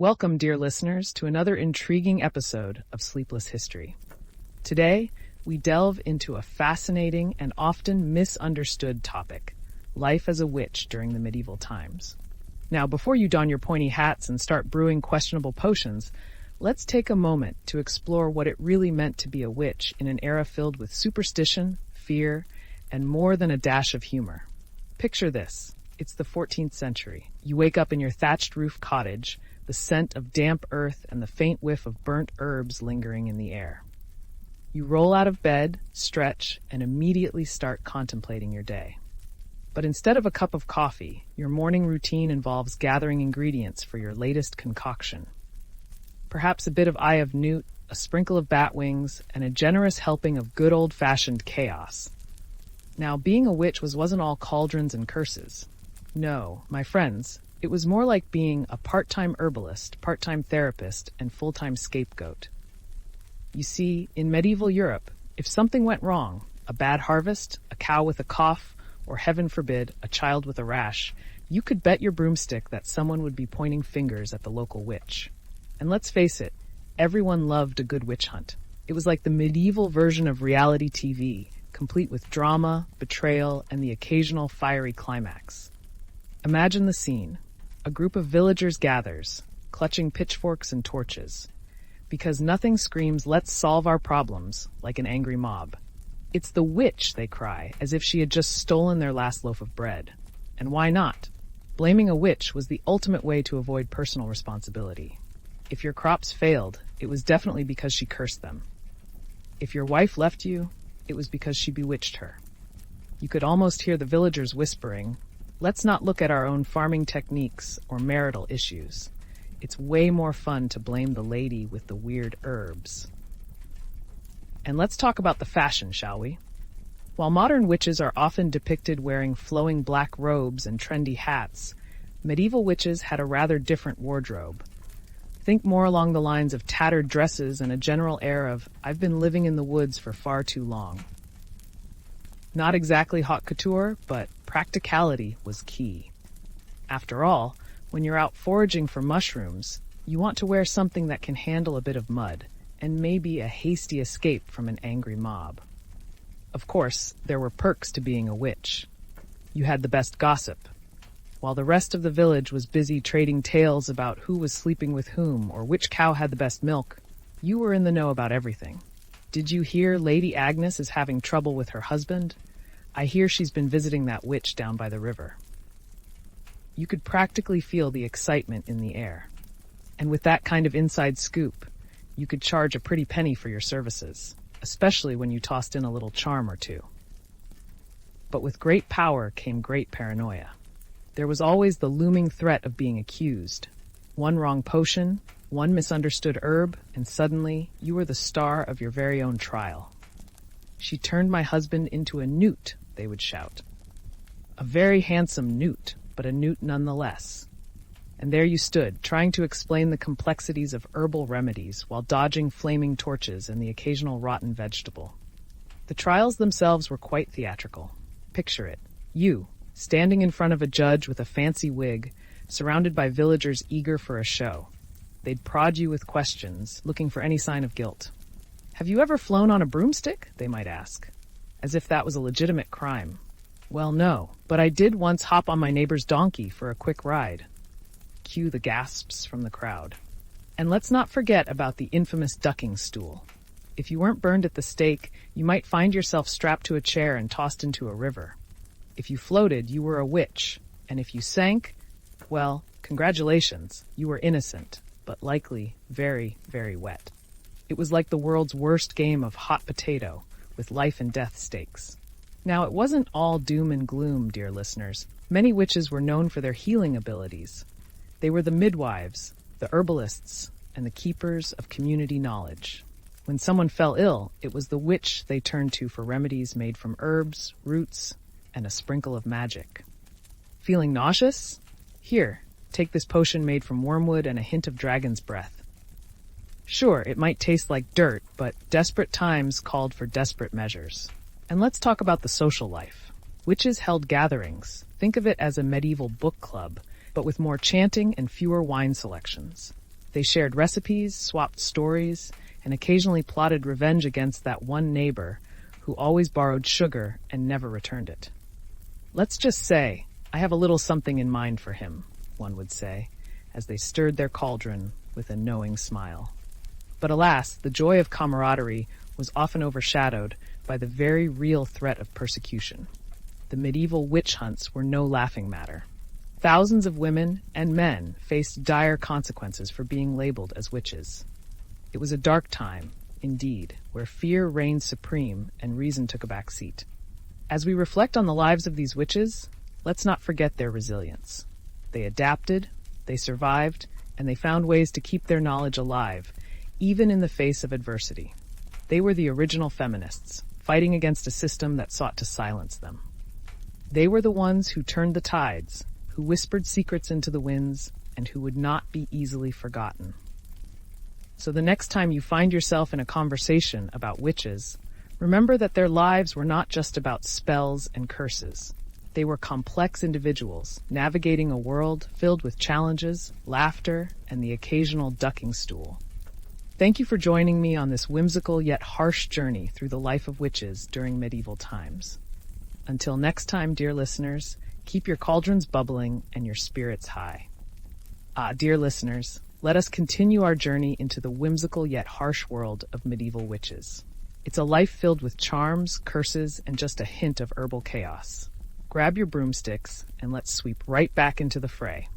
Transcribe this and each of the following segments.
Welcome, dear listeners, to another intriguing episode of Sleepless History. Today, we delve into a fascinating and often misunderstood topic, life as a witch during the medieval times. Now, before you don your pointy hats and start brewing questionable potions, let's take a moment to explore what it really meant to be a witch in an era filled with superstition, fear, and more than a dash of humor. Picture this. It's the 14th century. You wake up in your thatched roof cottage, the scent of damp earth and the faint whiff of burnt herbs lingering in the air. You roll out of bed, stretch, and immediately start contemplating your day. But instead of a cup of coffee, your morning routine involves gathering ingredients for your latest concoction. Perhaps a bit of eye of newt, a sprinkle of bat wings, and a generous helping of good old-fashioned chaos. Now, being a witch wasn't all cauldrons and curses. No, my friends, it was more like being a part-time herbalist, part-time therapist, and full-time scapegoat. You see, in medieval Europe, if something went wrong, a bad harvest, a cow with a cough, or heaven forbid, a child with a rash, you could bet your broomstick that someone would be pointing fingers at the local witch. And let's face it, everyone loved a good witch hunt. It was like the medieval version of reality TV, complete with drama, betrayal, and the occasional fiery climax. Imagine the scene. A group of villagers gathers, clutching pitchforks and torches. Because nothing screams, "Let's solve our problems," like an angry mob. "It's the witch," they cry, as if she had just stolen their last loaf of bread. And why not? Blaming a witch was the ultimate way to avoid personal responsibility. If your crops failed, it was definitely because she cursed them. If your wife left you, it was because she bewitched her. You could almost hear the villagers whispering, "Let's not look at our own farming techniques or marital issues. It's way more fun to blame the lady with the weird herbs." And let's talk about the fashion, shall we? While modern witches are often depicted wearing flowing black robes and trendy hats, medieval witches had a rather different wardrobe. Think more along the lines of tattered dresses and a general air of, "I've been living in the woods for far too long." Not exactly haute couture, but practicality was key. After all, when you're out foraging for mushrooms, you want to wear something that can handle a bit of mud, and maybe a hasty escape from an angry mob. Of course, there were perks to being a witch. You had the best gossip. While the rest of the village was busy trading tales about who was sleeping with whom or which cow had the best milk, you were in the know about everything. Did you hear Lady Agnes is having trouble with her husband? I hear she's been visiting that witch down by the river. You could practically feel the excitement in the air. And with that kind of inside scoop, you could charge a pretty penny for your services, especially when you tossed in a little charm or two. But with great power came great paranoia. There was always the looming threat of being accused. One wrong potion, one misunderstood herb, and suddenly you were the star of your very own trial. "She turned my husband into a newt," they would shout. A very handsome newt, but a newt nonetheless. And there you stood, trying to explain the complexities of herbal remedies while dodging flaming torches and the occasional rotten vegetable. The trials themselves were quite theatrical. Picture it. You, standing in front of a judge with a fancy wig, surrounded by villagers eager for a show. They'd prod you with questions, looking for any sign of guilt. "Have you ever flown on a broomstick?" they might ask, as if that was a legitimate crime. "Well, no, but I did once hop on my neighbor's donkey for a quick ride." Cue the gasps from the crowd. And let's not forget about the infamous ducking stool. If you weren't burned at the stake, you might find yourself strapped to a chair and tossed into a river. If you floated, you were a witch, and if you sank, well, congratulations, you were innocent, but likely very, very wet. It was like the world's worst game of hot potato, with life and death stakes. Now, it wasn't all doom and gloom, dear listeners. Many witches were known for their healing abilities. They were the midwives, the herbalists, and the keepers of community knowledge. When someone fell ill, it was the witch they turned to for remedies made from herbs, roots, and a sprinkle of magic. Feeling nauseous? Here, take this potion made from wormwood and a hint of dragon's breath. Sure, it might taste like dirt, but desperate times called for desperate measures. And let's talk about the social life. Witches held gatherings. Think of it as a medieval book club, but with more chanting and fewer wine selections. They shared recipes, swapped stories, and occasionally plotted revenge against that one neighbor who always borrowed sugar and never returned it. "Let's just say, I have a little something in mind for him," one would say, as they stirred their cauldron with a knowing smile. But alas, the joy of camaraderie was often overshadowed by the very real threat of persecution. The medieval witch hunts were no laughing matter. Thousands of women and men faced dire consequences for being labeled as witches. It was a dark time, indeed, where fear reigned supreme and reason took a back seat. As we reflect on the lives of these witches, let's not forget their resilience. They adapted, they survived, and they found ways to keep their knowledge alive, even in the face of adversity. They were the original feminists, fighting against a system that sought to silence them. They were the ones who turned the tides, who whispered secrets into the winds, and who would not be easily forgotten. So the next time you find yourself in a conversation about witches, remember that their lives were not just about spells and curses. They were complex individuals, navigating a world filled with challenges, laughter, and the occasional ducking stool. Thank you for joining me on this whimsical yet harsh journey through the life of witches during medieval times. Until next time, dear listeners, keep your cauldrons bubbling and your spirits high. Dear listeners, let us continue our journey into the whimsical yet harsh world of medieval witches. It's a life filled with charms, curses, and just a hint of herbal chaos. Grab your broomsticks and let's sweep right back into the fray.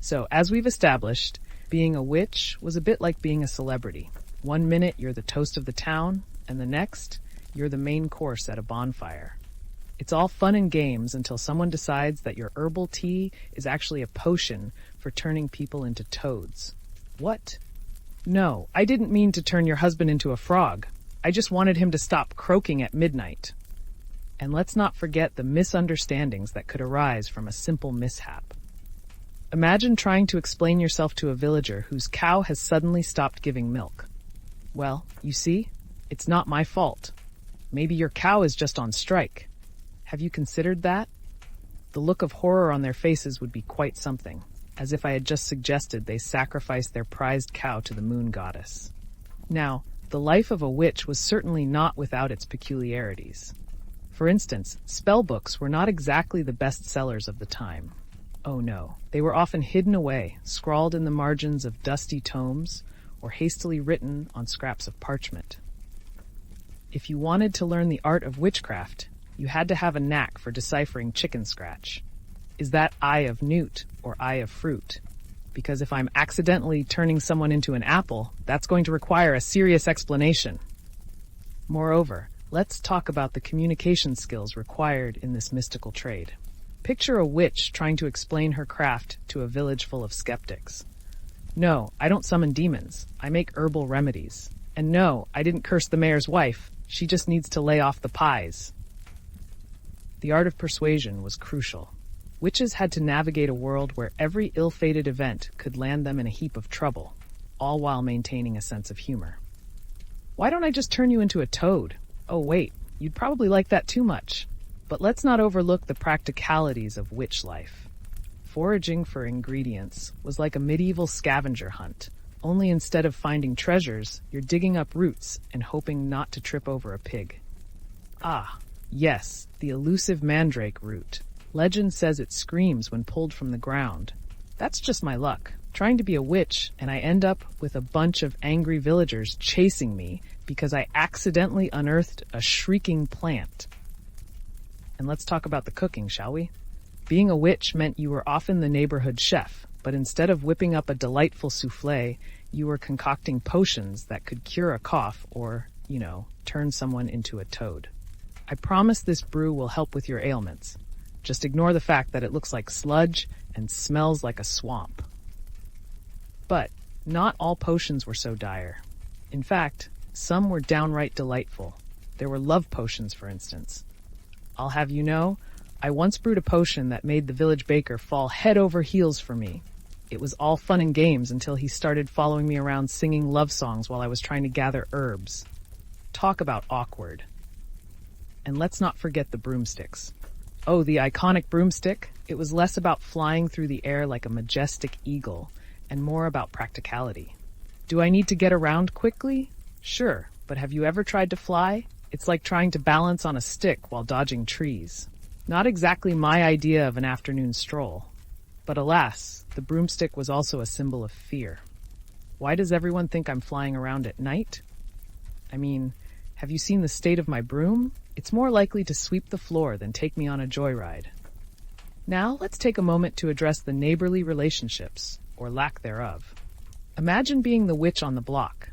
So, as we've established, being a witch was a bit like being a celebrity. One minute you're the toast of the town, and the next, you're the main course at a bonfire. It's all fun and games until someone decides that your herbal tea is actually a potion for turning people into toads. What? No, I didn't mean to turn your husband into a frog. I just wanted him to stop croaking at midnight. And let's not forget the misunderstandings that could arise from a simple mishap. Imagine trying to explain yourself to a villager whose cow has suddenly stopped giving milk. Well, you see, it's not my fault. Maybe your cow is just on strike. Have you considered that? The look of horror on their faces would be quite something, as if I had just suggested they sacrifice their prized cow to the moon goddess. Now, the life of a witch was certainly not without its peculiarities. For instance, spell books were not exactly the best sellers of the time. Oh no, they were often hidden away, scrawled in the margins of dusty tomes, or hastily written on scraps of parchment. If you wanted to learn the art of witchcraft, you had to have a knack for deciphering chicken scratch. Is that eye of newt or eye of fruit? Because if I'm accidentally turning someone into an apple, that's going to require a serious explanation. Moreover, let's talk about the communication skills required in this mystical trade. Picture a witch trying to explain her craft to a village full of skeptics. No, I don't summon demons. I make herbal remedies. And no, I didn't curse the mayor's wife. She just needs to lay off the pies. The art of persuasion was crucial. Witches had to navigate a world where every ill-fated event could land them in a heap of trouble, all while maintaining a sense of humor. Why don't I just turn you into a toad? Oh wait, you'd probably like that too much. But let's not overlook the practicalities of witch life. Foraging for ingredients was like a medieval scavenger hunt, only instead of finding treasures, you're digging up roots and hoping not to trip over a pig. Yes, the elusive mandrake root. Legend says it screams when pulled from the ground. That's just my luck, trying to be a witch, and I end up with a bunch of angry villagers chasing me because I accidentally unearthed a shrieking plant. And let's talk about the cooking, shall we? Being a witch meant you were often the neighborhood chef, but instead of whipping up a delightful souffle, you were concocting potions that could cure a cough or, turn someone into a toad. I promise this brew will help with your ailments. Just ignore the fact that it looks like sludge and smells like a swamp. But not all potions were so dire. In fact, some were downright delightful. There were love potions, for instance. I'll have you know, I once brewed a potion that made the village baker fall head over heels for me. It was all fun and games until he started following me around singing love songs while I was trying to gather herbs. Talk about awkward. And let's not forget the broomsticks. Oh, the iconic broomstick. It was less about flying through the air like a majestic eagle and more about practicality. Do I need to get around quickly? Sure, but have you ever tried to fly? It's like trying to balance on a stick while dodging trees. Not exactly my idea of an afternoon stroll. But alas, the broomstick was also a symbol of fear. Why does everyone think I'm flying around at night? I mean, have you seen the state of my broom? It's more likely to sweep the floor than take me on a joyride. Now, let's take a moment to address the neighborly relationships, or lack thereof. Imagine being the witch on the block.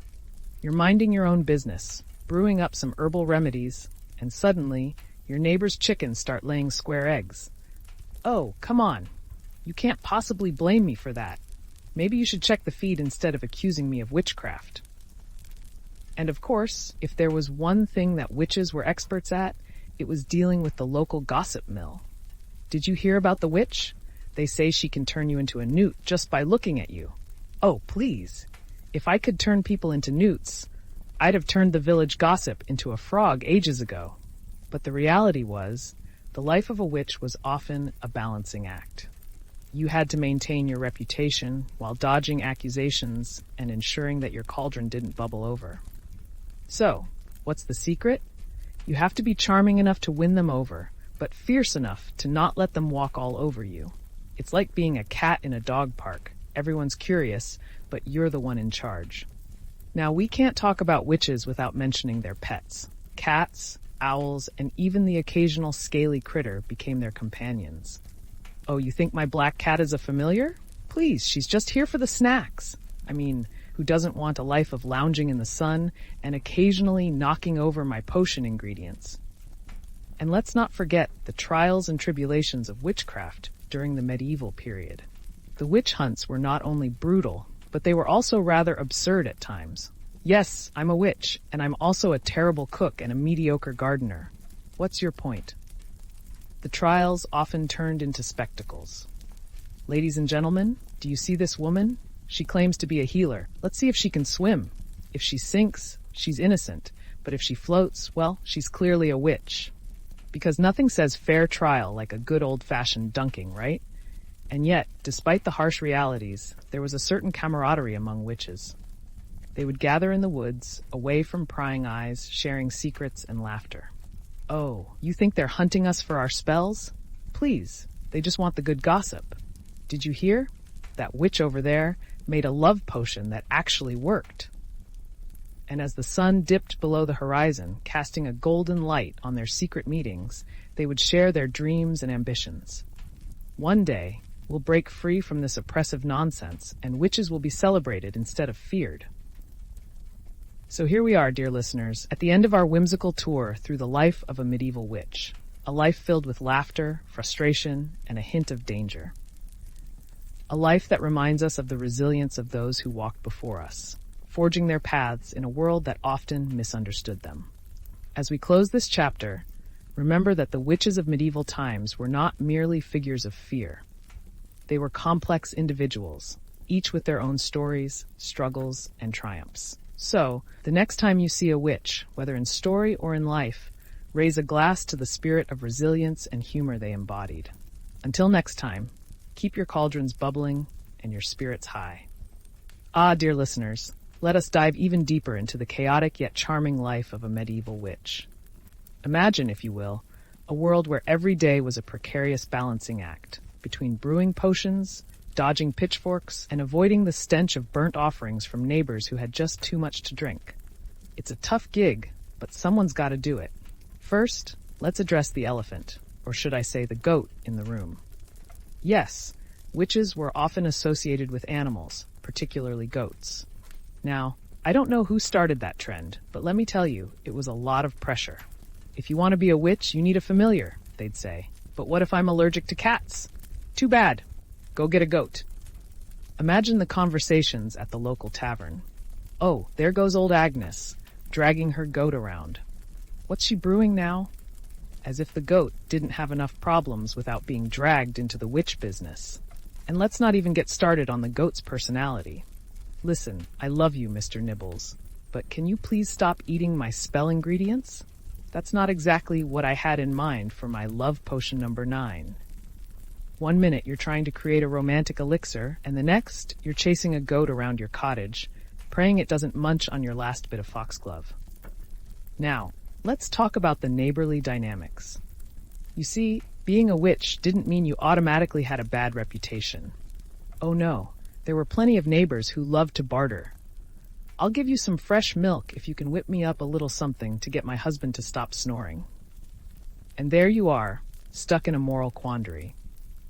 You're minding your own business, brewing up some herbal remedies, and suddenly, your neighbor's chickens start laying square eggs. Oh, come on. You can't possibly blame me for that. Maybe you should check the feed instead of accusing me of witchcraft. And of course, if there was one thing that witches were experts at, it was dealing with the local gossip mill. Did you hear about the witch? They say she can turn you into a newt just by looking at you. Oh, please. If I could turn people into newts, I'd have turned the village gossip into a frog ages ago. But the reality was, the life of a witch was often a balancing act. You had to maintain your reputation while dodging accusations and ensuring that your cauldron didn't bubble over. So, what's the secret? You have to be charming enough to win them over, but fierce enough to not let them walk all over you. It's like being a cat in a dog park. Everyone's curious, but you're the one in charge. Now, we can't talk about witches without mentioning their pets. Cats, owls, and even the occasional scaly critter became their companions. Oh, you think my black cat is a familiar? Please, she's just here for the snacks. I mean, who doesn't want a life of lounging in the sun and occasionally knocking over my potion ingredients? And let's not forget the trials and tribulations of witchcraft during the medieval period. The witch hunts were not only brutal, but they were also rather absurd at times. Yes, I'm a witch, and I'm also a terrible cook and a mediocre gardener. What's your point? The trials often turned into spectacles. Ladies and gentlemen, do you see this woman? She claims to be a healer. Let's see if she can swim. If she sinks, she's innocent. But if she floats, well, she's clearly a witch. Because nothing says fair trial like a good old-fashioned dunking, right? And yet, despite the harsh realities, there was a certain camaraderie among witches. They would gather in the woods, away from prying eyes, sharing secrets and laughter. Oh, you think they're hunting us for our spells? Please, they just want the good gossip. Did you hear? That witch over there made a love potion that actually worked. And as the sun dipped below the horizon, casting a golden light on their secret meetings, they would share their dreams and ambitions. One day, we'll break free from this oppressive nonsense, and witches will be celebrated instead of feared. So here we are, dear listeners, at the end of our whimsical tour through the life of a medieval witch, a life filled with laughter, frustration, and a hint of danger. A life that reminds us of the resilience of those who walked before us, forging their paths in a world that often misunderstood them. As we close this chapter, remember that the witches of medieval times were not merely figures of fear. They were complex individuals, each with their own stories, struggles, and triumphs. So, the next time you see a witch, whether in story or in life, raise a glass to the spirit of resilience and humor they embodied. Until next time, keep your cauldrons bubbling and your spirits high. Ah, dear listeners, let us dive even deeper into the chaotic yet charming life of a medieval witch. Imagine, if you will, a world where every day was a precarious balancing act between brewing potions, dodging pitchforks, and avoiding the stench of burnt offerings from neighbors who had just too much to drink. It's a tough gig, but someone's got to do it. First, let's address the elephant, or should I say the goat, in the room. Yes, witches were often associated with animals, particularly goats. Now, I don't know who started that trend, but let me tell you, it was a lot of pressure. If you want to be a witch, you need a familiar, they'd say. But what if I'm allergic to cats? Too bad. Go get a goat. Imagine the conversations at the local tavern. Oh, there goes old Agnes, dragging her goat around. What's she brewing now? As if the goat didn't have enough problems without being dragged into the witch business. And let's not even get started on the goat's personality. Listen, I love you, Mr. Nibbles, but can you please stop eating my spell ingredients? That's not exactly what I had in mind for my love potion number 9. One minute you're trying to create a romantic elixir, and the next you're chasing a goat around your cottage, praying it doesn't munch on your last bit of foxglove. Now, let's talk about the neighborly dynamics. You see, being a witch didn't mean you automatically had a bad reputation. Oh no, there were plenty of neighbors who loved to barter. I'll give you some fresh milk if you can whip me up a little something to get my husband to stop snoring. And there you are, stuck in a moral quandary.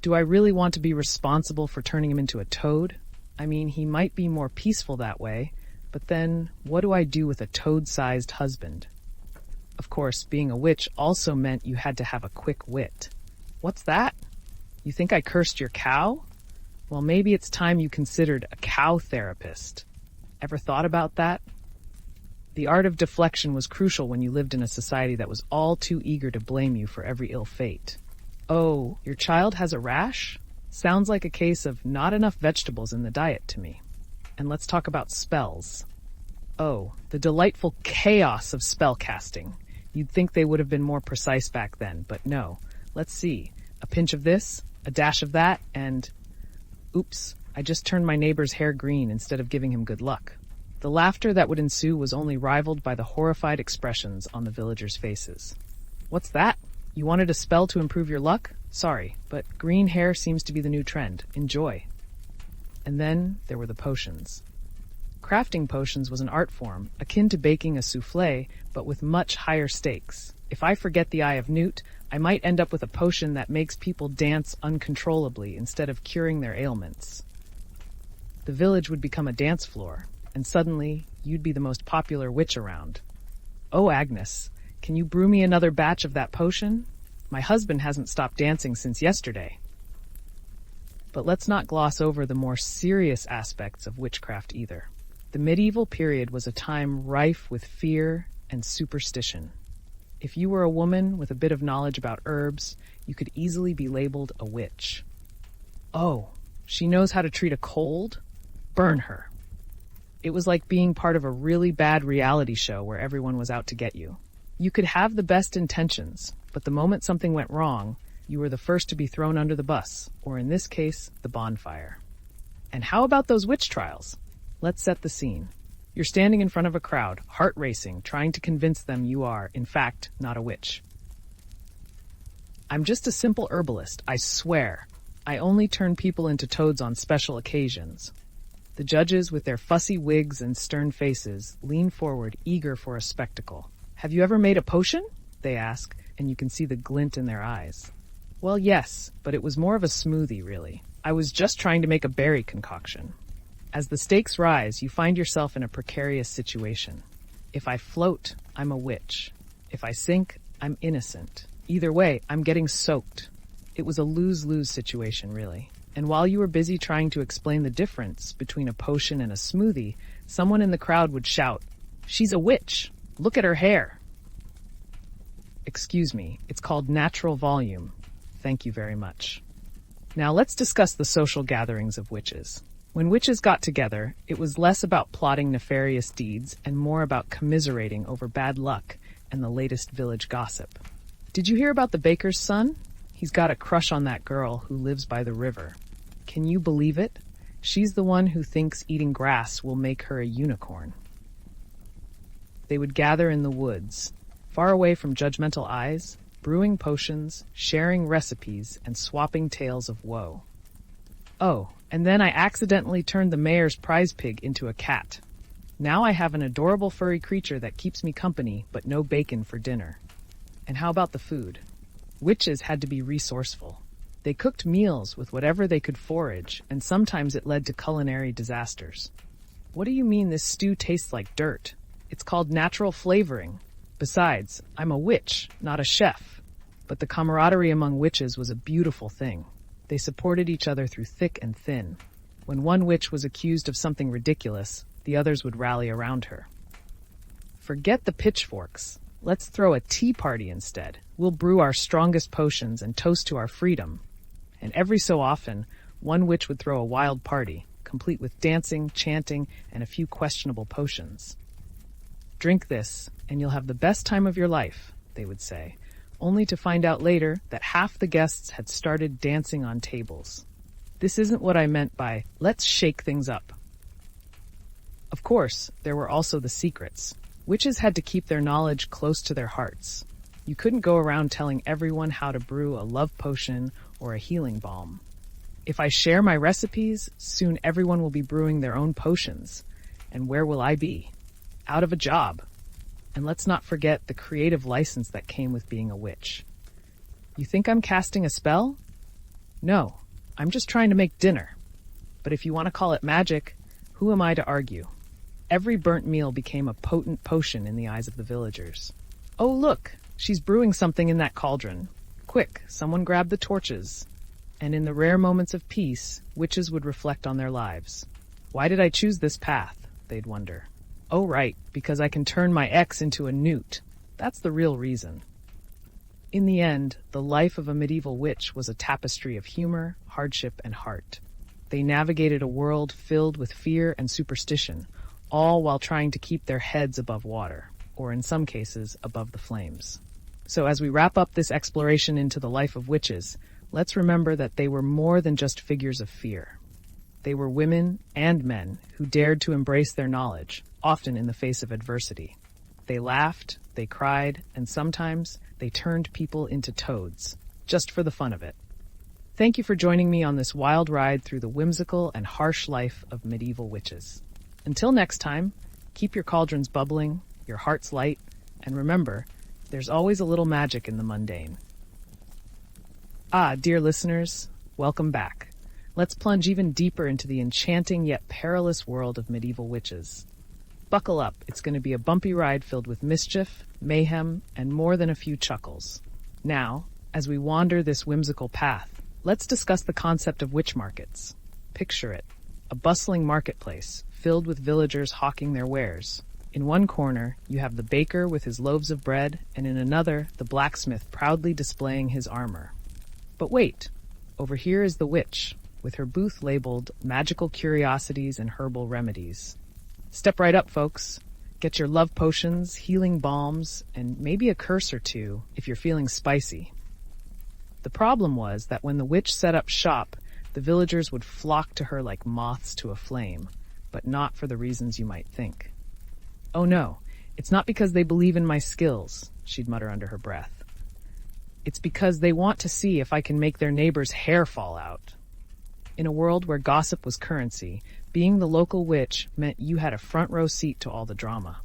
Do I really want to be responsible for turning him into a toad? I mean, he might be more peaceful that way, but then what do I do with a toad-sized husband? Of course, being a witch also meant you had to have a quick wit. What's that? You think I cursed your cow? Well, maybe it's time you considered a cow therapist. Ever thought about that? The art of deflection was crucial when you lived in a society that was all too eager to blame you for every ill fate. Oh, your child has a rash? Sounds like a case of not enough vegetables in the diet to me. And let's talk about spells. Oh, the delightful chaos of spell casting. You'd think they would have been more precise back then, but no. Let's see. A pinch of this, a dash of that, and... Oops, I just turned my neighbor's hair green instead of giving him good luck. The laughter that would ensue was only rivaled by the horrified expressions on the villagers' faces. What's that? You wanted a spell to improve your luck? Sorry, but green hair seems to be the new trend. Enjoy. And then there were the potions. Crafting potions was an art form, akin to baking a soufflé, but with much higher stakes. If I forget the Eye of Newt, I might end up with a potion that makes people dance uncontrollably instead of curing their ailments. The village would become a dance floor, and suddenly you'd be the most popular witch around. Oh, Agnes, can you brew me another batch of that potion? My husband hasn't stopped dancing since yesterday. But let's not gloss over the more serious aspects of witchcraft either. The medieval period was a time rife with fear and superstition. If you were a woman with a bit of knowledge about herbs, you could easily be labeled a witch. Oh, she knows how to treat a cold? Burn her. It was like being part of a really bad reality show where everyone was out to get you. You could have the best intentions, but the moment something went wrong, you were the first to be thrown under the bus, or in this case, the bonfire. And how about those witch trials? Let's set the scene. You're standing in front of a crowd, heart racing, trying to convince them you are, in fact, not a witch. I'm just a simple herbalist, I swear. I only turn people into toads on special occasions. The judges, with their fussy wigs and stern faces, lean forward, eager for a spectacle. Have you ever made a potion? They ask, and you can see the glint in their eyes. Well, yes, but it was more of a smoothie, really. I was just trying to make a berry concoction. As the stakes rise, you find yourself in a precarious situation. If I float, I'm a witch. If I sink, I'm innocent. Either way, I'm getting soaked. It was a lose-lose situation, really. And while you were busy trying to explain the difference between a potion and a smoothie, someone in the crowd would shout, "She's a witch! Look at her hair!" Excuse me, it's called natural volume. Thank you very much. Now let's discuss the social gatherings of witches. When witches got together, it was less about plotting nefarious deeds and more about commiserating over bad luck and the latest village gossip. Did you hear about the baker's son? He's got a crush on that girl who lives by the river. Can you believe it? She's the one who thinks eating grass will make her a unicorn. They would gather in the woods, far away from judgmental eyes, brewing potions, sharing recipes, and swapping tales of woe. Oh, and then I accidentally turned the mayor's prize pig into a cat. Now I have an adorable furry creature that keeps me company, but no bacon for dinner. And how about the food? Witches had to be resourceful. They cooked meals with whatever they could forage, and sometimes it led to culinary disasters. What do you mean this stew tastes like dirt? It's called natural flavoring. Besides, I'm a witch, not a chef. But the camaraderie among witches was a beautiful thing. They supported each other through thick and thin. When one witch was accused of something ridiculous, the others would rally around her. Forget the pitchforks. Let's throw a tea party instead. We'll brew our strongest potions and toast to our freedom. And every so often, one witch would throw a wild party, complete with dancing, chanting, and a few questionable potions. Drink this, and you'll have the best time of your life, they would say. only to find out later that half the guests had started dancing on tables. This isn't what I meant by, let's shake things up. Of course, there were also the secrets. Witches had to keep their knowledge close to their hearts. You couldn't go around telling everyone how to brew a love potion or a healing balm. If I share my recipes, soon everyone will be brewing their own potions. And where will I be? Out of a job. And let's not forget the creative license that came with being a witch. You think I'm casting a spell? No, I'm just trying to make dinner. But if you want to call it magic, who am I to argue? Every burnt meal became a potent potion in the eyes of the villagers. Oh, look, she's brewing something in that cauldron. Quick, someone grab the torches. And in the rare moments of peace, witches would reflect on their lives. Why did I choose this path? They'd wonder. Oh, right, because I can turn my ex into a newt. That's the real reason. In the end, the life of a medieval witch was a tapestry of humor, hardship, and heart. They navigated a world filled with fear and superstition, all while trying to keep their heads above water, or in some cases, above the flames. So as we wrap up this exploration into the life of witches, let's remember that they were more than just figures of fear. They were women and men who dared to embrace their knowledge, often in the face of adversity. They laughed, they cried, and sometimes they turned people into toads, just for the fun of it. Thank you for joining me on this wild ride through the whimsical and harsh life of medieval witches. Until next time, keep your cauldrons bubbling, your hearts light, and remember, there's always a little magic in the mundane. Ah, dear listeners, welcome back. Let's plunge even deeper into the enchanting yet perilous world of medieval witches. Buckle up, it's going to be a bumpy ride filled with mischief, mayhem, and more than a few chuckles. Now, as we wander this whimsical path, let's discuss the concept of witch markets. Picture it, a bustling marketplace filled with villagers hawking their wares. In one corner, you have the baker with his loaves of bread, and in another, the blacksmith proudly displaying his armor. But wait, over here is the witch, with her booth labeled Magical Curiosities and Herbal Remedies. Step right up, folks. Get your love potions, healing balms, and maybe a curse or two if you're feeling spicy. The problem was that when the witch set up shop, the villagers would flock to her like moths to a flame, but not for the reasons you might think. Oh no, it's not because they believe in my skills, she'd mutter under her breath. It's because they want to see if I can make their neighbor's hair fall out. In a world where gossip was currency, being the local witch meant you had a front row seat to all the drama.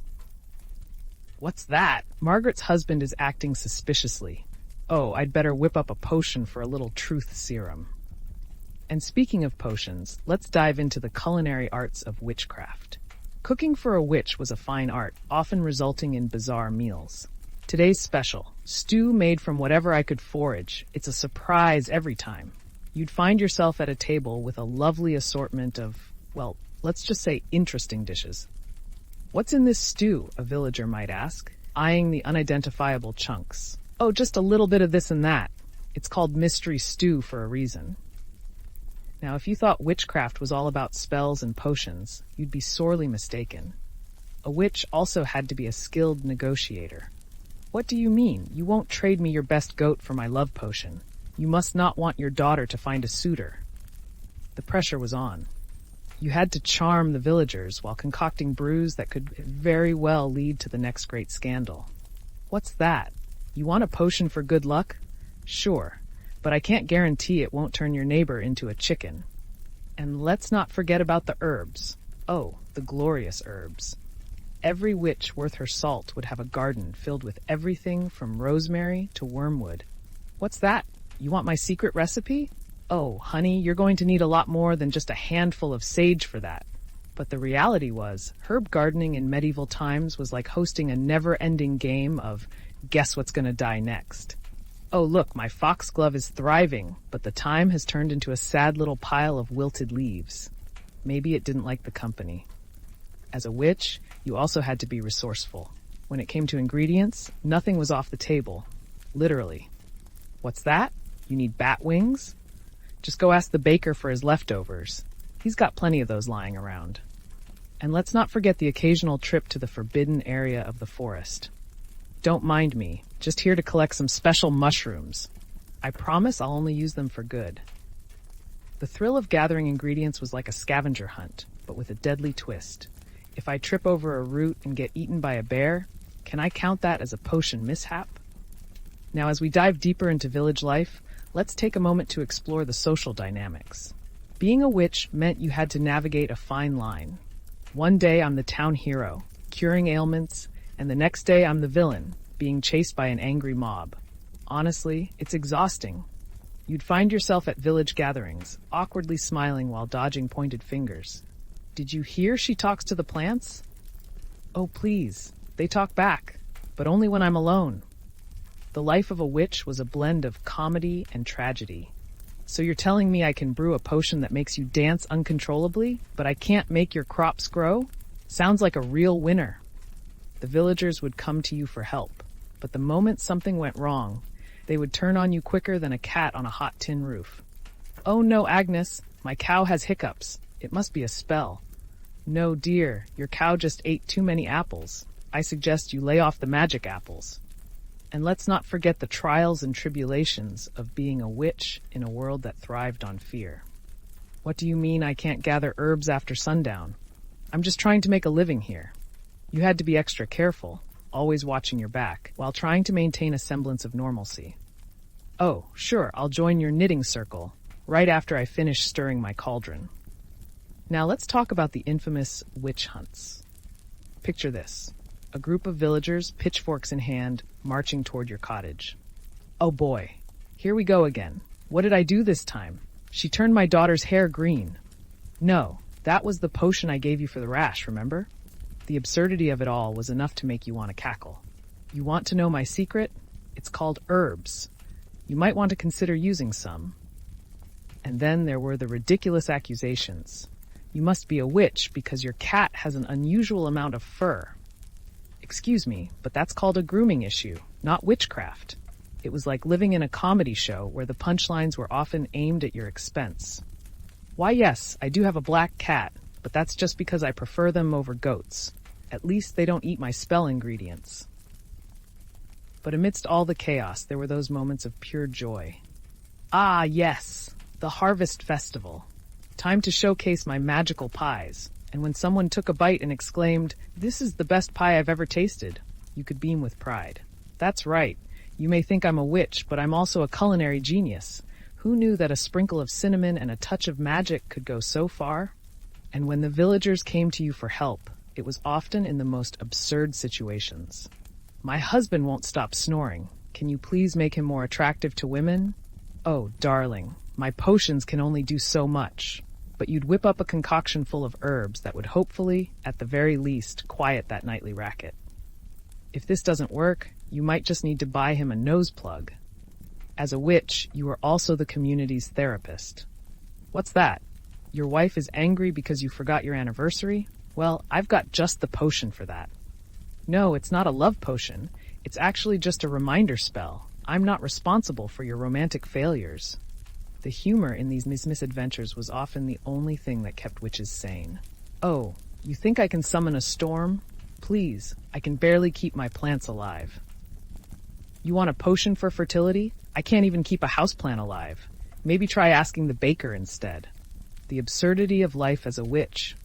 What's that? Margaret's husband is acting suspiciously. Oh, I'd better whip up a potion for a little truth serum. And speaking of potions, let's dive into the culinary arts of witchcraft. Cooking for a witch was a fine art, often resulting in bizarre meals. Today's special, stew made from whatever I could forage. It's a surprise every time. You'd find yourself at a table with a lovely assortment of, well, let's just say interesting dishes. What's in this stew, a villager might ask, eyeing the unidentifiable chunks. Oh, just a little bit of this and that. It's called mystery stew for a reason. Now, if you thought witchcraft was all about spells and potions, you'd be sorely mistaken. A witch also had to be a skilled negotiator. What do you mean? You won't trade me your best goat for my love potion. You must not want your daughter to find a suitor. The pressure was on. You had to charm the villagers while concocting brews that could very well lead to the next great scandal. What's that? You want a potion for good luck? Sure, but I can't guarantee it won't turn your neighbor into a chicken. And let's not forget about the herbs. Oh, the glorious herbs. Every witch worth her salt would have a garden filled with everything from rosemary to wormwood. What's that? You want my secret recipe? Oh, honey, you're going to need a lot more than just a handful of sage for that. But the reality was, herb gardening in medieval times was like hosting a never-ending game of guess what's going to die next. Oh, look, my foxglove is thriving, but the thyme has turned into a sad little pile of wilted leaves. Maybe it didn't like the company. As a witch, you also had to be resourceful. When it came to ingredients, nothing was off the table. Literally. What's that? You need bat wings? Just go ask the baker for his leftovers. He's got plenty of those lying around. And let's not forget the occasional trip to the forbidden area of the forest. Don't mind me, just here to collect some special mushrooms. I promise I'll only use them for good. The thrill of gathering ingredients was like a scavenger hunt, but with a deadly twist. If I trip over a root and get eaten by a bear, can I count that as a potion mishap? Now, as we dive deeper into village life, let's take a moment to explore the social dynamics. Being a witch meant you had to navigate a fine line. One day I'm the town hero, curing ailments, and the next day I'm the villain, being chased by an angry mob. Honestly, it's exhausting. You'd find yourself at village gatherings, awkwardly smiling while dodging pointed fingers. Did you hear she talks to the plants? Oh, please, they talk back, but only when I'm alone. The life of a witch was a blend of comedy and tragedy. So you're telling me I can brew a potion that makes you dance uncontrollably, but I can't make your crops grow? Sounds like a real winner. The villagers would come to you for help, but the moment something went wrong, they would turn on you quicker than a cat on a hot tin roof. Oh no, Agnes, my cow has hiccups. It must be a spell. No, dear, your cow just ate too many apples. I suggest you lay off the magic apples. And let's not forget the trials and tribulations of being a witch in a world that thrived on fear. What do you mean I can't gather herbs after sundown? I'm just trying to make a living here. You had to be extra careful, always watching your back, while trying to maintain a semblance of normalcy. Oh, sure, I'll join your knitting circle, right after I finish stirring my cauldron. Now let's talk about the infamous witch hunts. Picture this. A group of villagers, pitchforks in hand, marching toward your cottage. Oh boy, here we go again. What did I do this time? She turned my daughter's hair green. No, that was the potion I gave you for the rash, remember? The absurdity of it all was enough to make you want to cackle. You want to know my secret? It's called herbs. You might want to consider using some. And then there were the ridiculous accusations. You must be a witch because your cat has an unusual amount of fur. Excuse me, but that's called a grooming issue, not witchcraft. It was like living in a comedy show where the punchlines were often aimed at your expense. Why, yes, I do have a black cat, but that's just because I prefer them over goats. At least they don't eat my spell ingredients. But amidst all the chaos, there were those moments of pure joy. Ah, yes, the harvest festival. Time to showcase my magical pies. And when someone took a bite and exclaimed, "This is the best pie I've ever tasted," you could beam with pride. That's right. You may think I'm a witch, but I'm also a culinary genius. Who knew that a sprinkle of cinnamon and a touch of magic could go so far? And when the villagers came to you for help, it was often in the most absurd situations. My husband won't stop snoring. Can you please make him more attractive to women? Oh, darling, my potions can only do so much. But you'd whip up a concoction full of herbs that would hopefully, at the very least, quiet that nightly racket. If this doesn't work, you might just need to buy him a nose plug. As a witch, you are also the community's therapist. What's that? Your wife is angry because you forgot your anniversary? Well, I've got just the potion for that. No, it's not a love potion. It's actually just a reminder spell. I'm not responsible for your romantic failures. The humor in these misadventures was often the only thing that kept witches sane. Oh, you think I can summon a storm? Please, I can barely keep my plants alive. You want a potion for fertility? I can't even keep a houseplant alive. Maybe try asking the baker instead. The absurdity of life as a witch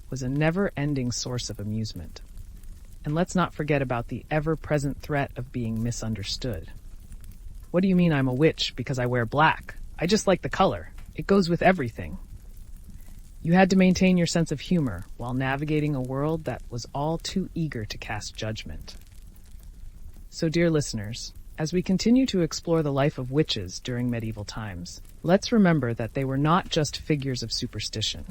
was a never-ending source of amusement. And let's not forget about the ever-present threat of being misunderstood. What do you mean I'm a witch because I wear black? I just like the color. It goes with everything. You had to maintain your sense of humor while navigating a world that was all too eager to cast judgment. So, dear listeners, as we continue to explore the life of witches during medieval times, let's remember that they were not just figures of superstition.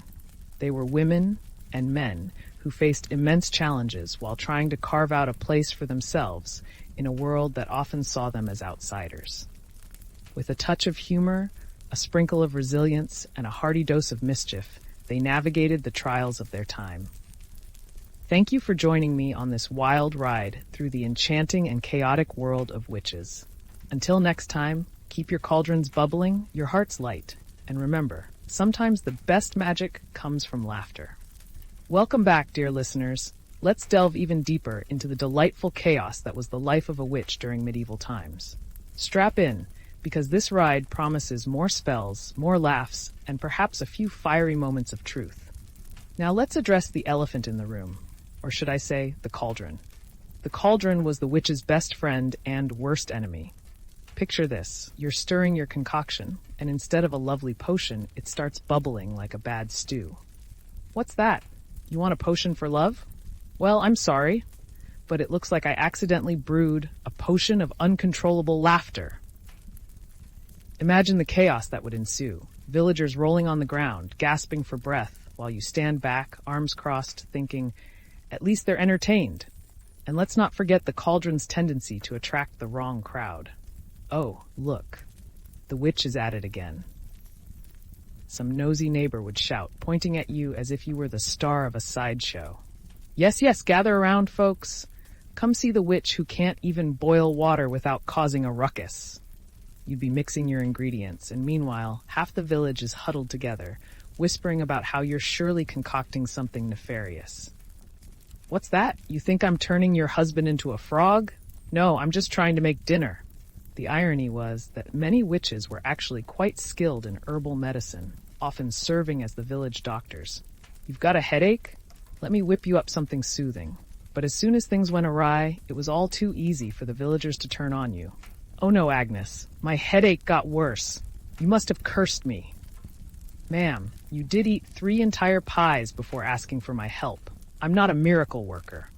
They were women and men who faced immense challenges while trying to carve out a place for themselves in a world that often saw them as outsiders. With a touch of humor, a sprinkle of resilience, and a hearty dose of mischief, they navigated the trials of their time. Thank you for joining me on this wild ride through the enchanting and chaotic world of witches. Until next time, keep your cauldrons bubbling, your hearts light, and remember, sometimes the best magic comes from laughter. Welcome back, dear listeners. let's delve even deeper into the delightful chaos that was the life of a witch during medieval times. Strap in, because this ride promises more spells, more laughs, and perhaps a few fiery moments of truth. Now let's address the elephant in the room, or should I say, the cauldron. The cauldron was the witch's best friend and worst enemy. Picture this, you're stirring your concoction, and instead of a lovely potion, it starts bubbling like a bad stew. What's that? You want a potion for love? Well, I'm sorry, but it looks like I accidentally brewed a potion of uncontrollable laughter. Imagine the chaos that would ensue. Villagers rolling on the ground, gasping for breath, while you stand back, arms crossed, thinking, at least they're entertained. And let's not forget the cauldron's tendency to attract the wrong crowd. Oh, look, the witch is at it again. Some nosy neighbor would shout, pointing at you as if you were the star of a sideshow. Yes, yes, gather around, folks. Come see the witch who can't even boil water without causing a ruckus. You'd be mixing your ingredients, and meanwhile, half the village is huddled together, whispering about how you're surely concocting something nefarious. What's that? You think I'm turning your husband into a frog? No, I'm just trying to make dinner. The irony was that many witches were actually quite skilled in herbal medicine, often serving as the village doctors. You've got a headache? Let me whip you up something soothing. But as soon as things went awry, it was all too easy for the villagers to turn on you. Oh no, Agnes, my headache got worse. You must have cursed me. Ma'am, you did eat 3 entire pies before asking for my help. I'm not a miracle worker.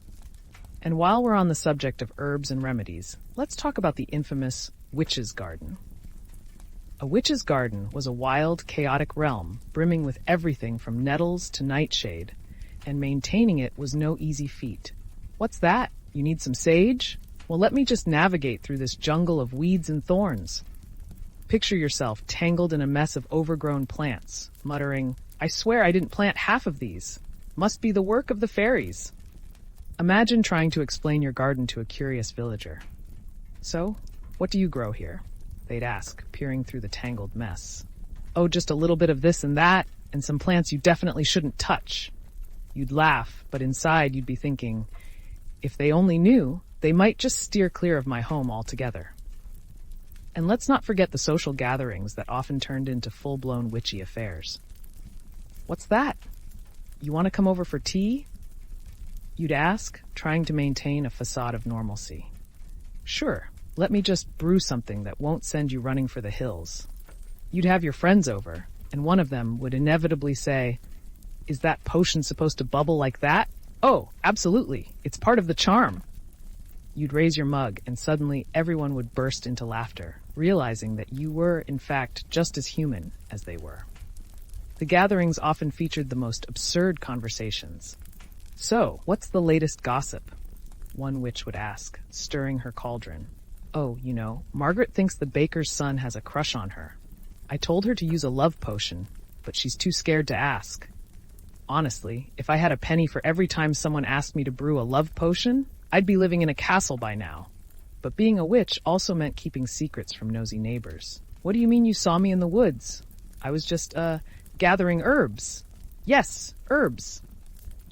And while we're on the subject of herbs and remedies, let's talk about the infamous witch's garden. A witch's garden was a wild, chaotic realm, brimming with everything from nettles to nightshade, and maintaining it was no easy feat. What's that? You need some sage? Well, let me just navigate through this jungle of weeds and thorns. Picture yourself tangled in a mess of overgrown plants, muttering, I swear I didn't plant half of these. Must be the work of the fairies. Imagine trying to explain your garden to a curious villager. So, what do you grow here? They'd ask, peering through the tangled mess. Oh, just a little bit of this and that, and some plants you definitely shouldn't touch. You'd laugh, but inside you'd be thinking, if they only knew, they might just steer clear of my home altogether. And let's not forget the social gatherings that often turned into full-blown witchy affairs. What's that? You want to come over for tea? You'd ask, trying to maintain a facade of normalcy. Sure, let me just brew something that won't send you running for the hills. You'd have your friends over, and one of them would inevitably say, Is that potion supposed to bubble like that? Oh, absolutely. It's part of the charm. You'd raise your mug, and suddenly everyone would burst into laughter, realizing that you were, in fact, just as human as they were. The gatherings often featured the most absurd conversations. So, what's the latest gossip? One witch would ask, stirring her cauldron. Oh, you know, Margaret thinks the baker's son has a crush on her. I told her to use a love potion, but she's too scared to ask. Honestly, if I had a penny for every time someone asked me to brew a love potion, I'd be living in a castle by now. But being a witch also meant keeping secrets from nosy neighbors. What do you mean you saw me in the woods? I was just, gathering herbs. Yes, herbs.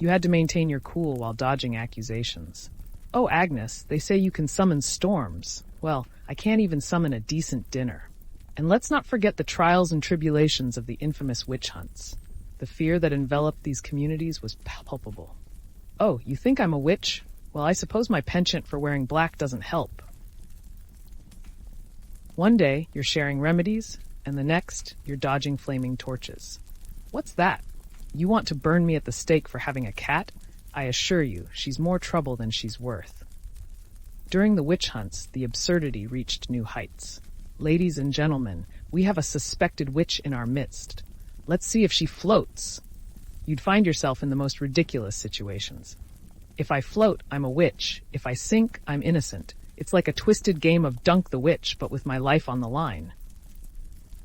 You had to maintain your cool while dodging accusations. Oh, Agnes, they say you can summon storms. Well, I can't even summon a decent dinner. And let's not forget the trials and tribulations of the infamous witch hunts. The fear that enveloped these communities was palpable. Oh, you think I'm a witch? Well, I suppose my penchant for wearing black doesn't help. One day, you're sharing remedies, and the next, you're dodging flaming torches. What's that? You want to burn me at the stake for having a cat? I assure you, she's more trouble than she's worth. During the witch hunts, the absurdity reached new heights. Ladies and gentlemen, we have a suspected witch in our midst. Let's see if she floats. You'd find yourself in the most ridiculous situations. If I float, I'm a witch. If I sink, I'm innocent. It's like a twisted game of Dunk the Witch, but with my life on the line.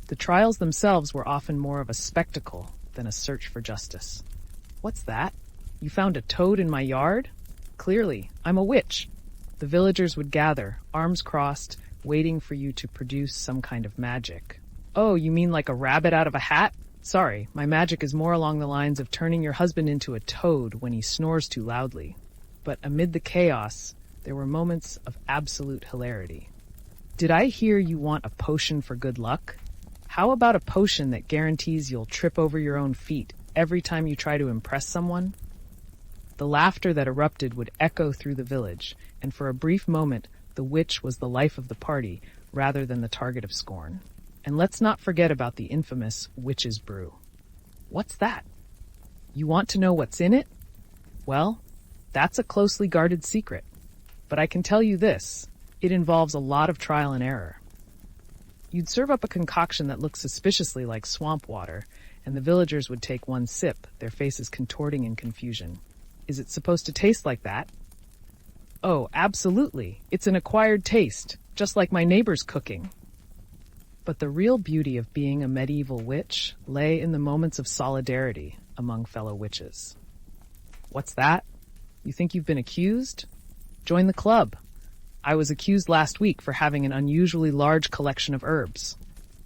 The trials themselves were often more of a spectacle than a search for justice. What's that? You found a toad in my yard? Clearly, I'm a witch. The villagers would gather, arms crossed, waiting for you to produce some kind of magic. Oh, you mean like a rabbit out of a hat? Sorry, my magic is more along the lines of turning your husband into a toad when he snores too loudly. But amid the chaos, there were moments of absolute hilarity. Did I hear you want a potion for good luck? How about a potion that guarantees you'll trip over your own feet every time you try to impress someone? The laughter that erupted would echo through the village, and for a brief moment, the witch was the life of the party rather than the target of scorn. And let's not forget about the infamous witch's brew. What's that? You want to know what's in it? Well, that's a closely guarded secret. But I can tell you this, it involves a lot of trial and error. You'd serve up a concoction that looks suspiciously like swamp water, and the villagers would take one sip, their faces contorting in confusion. Is it supposed to taste like that? Oh, absolutely. It's an acquired taste, just like my neighbor's cooking. But the real beauty of being a medieval witch lay in the moments of solidarity among fellow witches. What's that? You think you've been accused? Join the club. I was accused last week for having an unusually large collection of herbs.